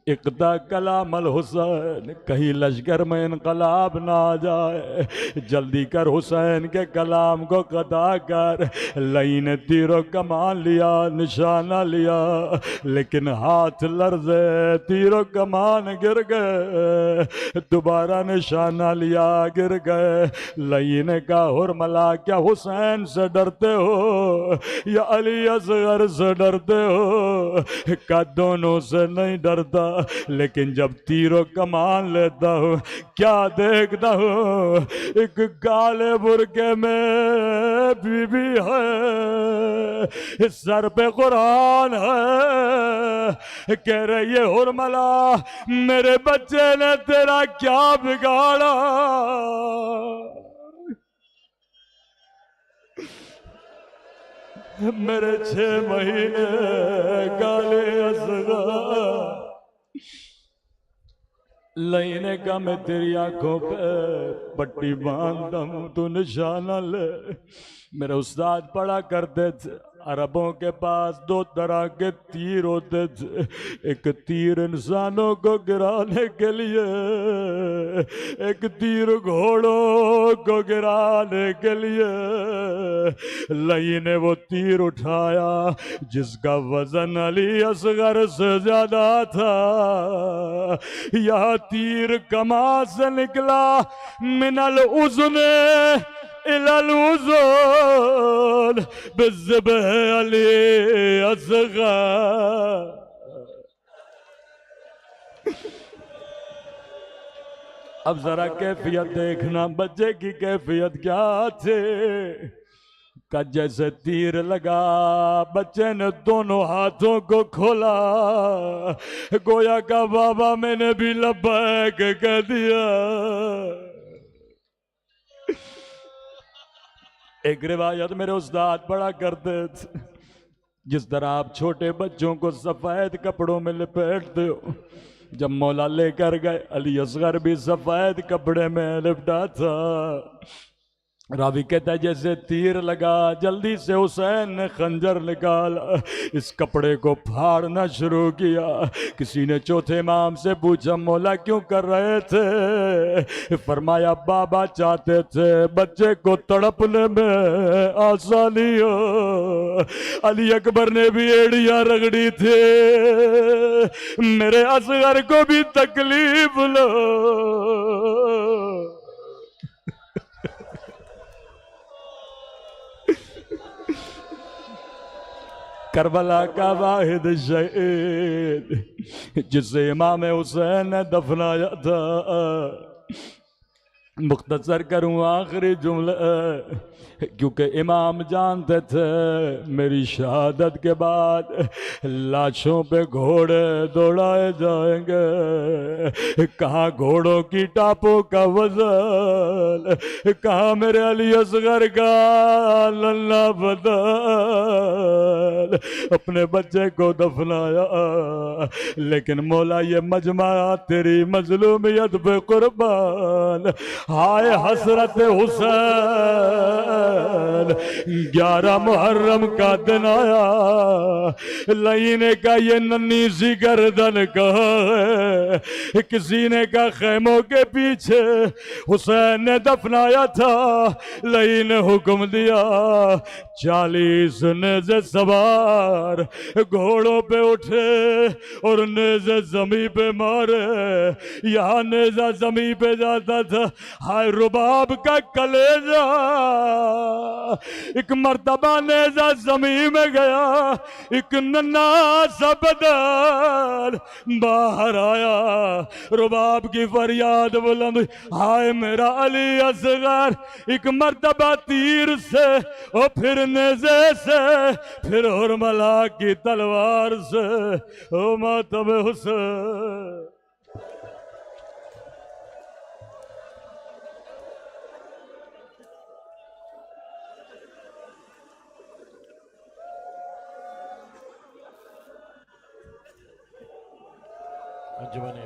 اقدا کلام الحسین، کہیں لشکر میں انقلاب نہ آ جائے، جلدی کر حسین کے کلام کو قطع کر۔ لئی نے تیر و کمان لیا، نشانہ لیا، لیکن ہاتھ لرزے، تیر و کمان گر گئے، دوبارہ نشانہ لیا، گر گئے۔ لئی نے کہا ہرملا کیا حسین سے ڈرتے ہو یا علی اصغر سے ڈرتے ہو؟ کہا دونوں سے نہیں ڈرتا، لیکن جب تیر و کمان لیتا ہوں کیا دیکھتا ہوں، ایک کالے برقعے میں بی بی ہے، سر پہ قرآن ہے، کہہ رہی ہے ہرملا میرے بچے نے تیرا کیا بگاڑا؟ میرے 6 مہینے کالے اصغر لئی نے کہا میں تیری آنکھوں پہ پٹی باندھ دوں تو نشانہ لے. میرے استاد پڑھا کرتے تھے عربوں کے پاس 2 طرح کے تیر ہوتے تھے. ایک تیر انسانوں کو گرانے کے لیے, ایک تیر گھوڑوں کو گرانے کے لیے. لئی نے وہ تیر اٹھایا جس کا وزن علی اصغر سے زیادہ تھا. یہ تیر کما سے نکلا من الاذن الى الاذن بالذبح علی اصغر. اب ذرا کیفیت دیکھنا بچے کی کیفیت کیا تھے کہ جیسے تیر لگا بچے نے دونوں ہاتھوں کو کھولا, گویا کا بابا میں نے بھی لبیک کہہ دیا. ایک روایت میرے استاد پڑھا کرتے تھے, جس طرح آپ چھوٹے بچوں کو سفید کپڑوں میں لپیٹتے ہو, جب مولا لے کر گئے علی اصغر بھی سفید کپڑے میں لپٹا تھا. راوی کہتا ہے جیسے تیر لگا جلدی سے حسین نے خنجر نکالا, اس کپڑے کو پھاڑنا شروع کیا. کسی نے چوتھے امام سے پوچھا مولا کیوں کر رہے تھے؟ فرمایا بابا چاہتے تھے بچے کو تڑپنے میں آسانی ہو. علی اکبر نے بھی ایڑیاں رگڑی تھے, میرے اصغر کو بھی تکلیف لو. کربلا کا واحد شہید جسے امام حسین نے دفنایا تھا. مختصر کروں آخری جملہ, کیونکہ امام جانتے تھے میری شہادت کے بعد لاشوں پہ گھوڑے دوڑائے جائیں گے. کہاں گھوڑوں کی ٹاپوں کا وزن, کہاں میرے علی اصغر کا للہ بدل. اپنے بچے کو دفنایا, لیکن مولا یہ مجمع تیری مظلومیت پہ قربان. ہائے حسرت حسین, 11 محرم کا دن آیا. لئی نے کہا یہ ننھی سی گردن کہاں ہے؟ کسی نے کہا خیموں کے پیچھے حسین نے دفنایا تھا. لئی نے حکم دیا 40 نیزے سوار گھوڑوں پہ اٹھے اور نیزے زمین پہ مارے. یہاں نیزہ زمین پہ جاتا تھا, ہائے رباب کا کلیجہ. ایک مرتبہ نیزہ زمین میں گیا, ایک ننھا سا بدن باہر آیا. رباب کی فریاد بلند, ہائے میرا علی اصغر. ایک مرتبہ تیر سے اور پھر نیزے سے, پھر حرملا کی تلوار سے. او ماتم حسین. انجمن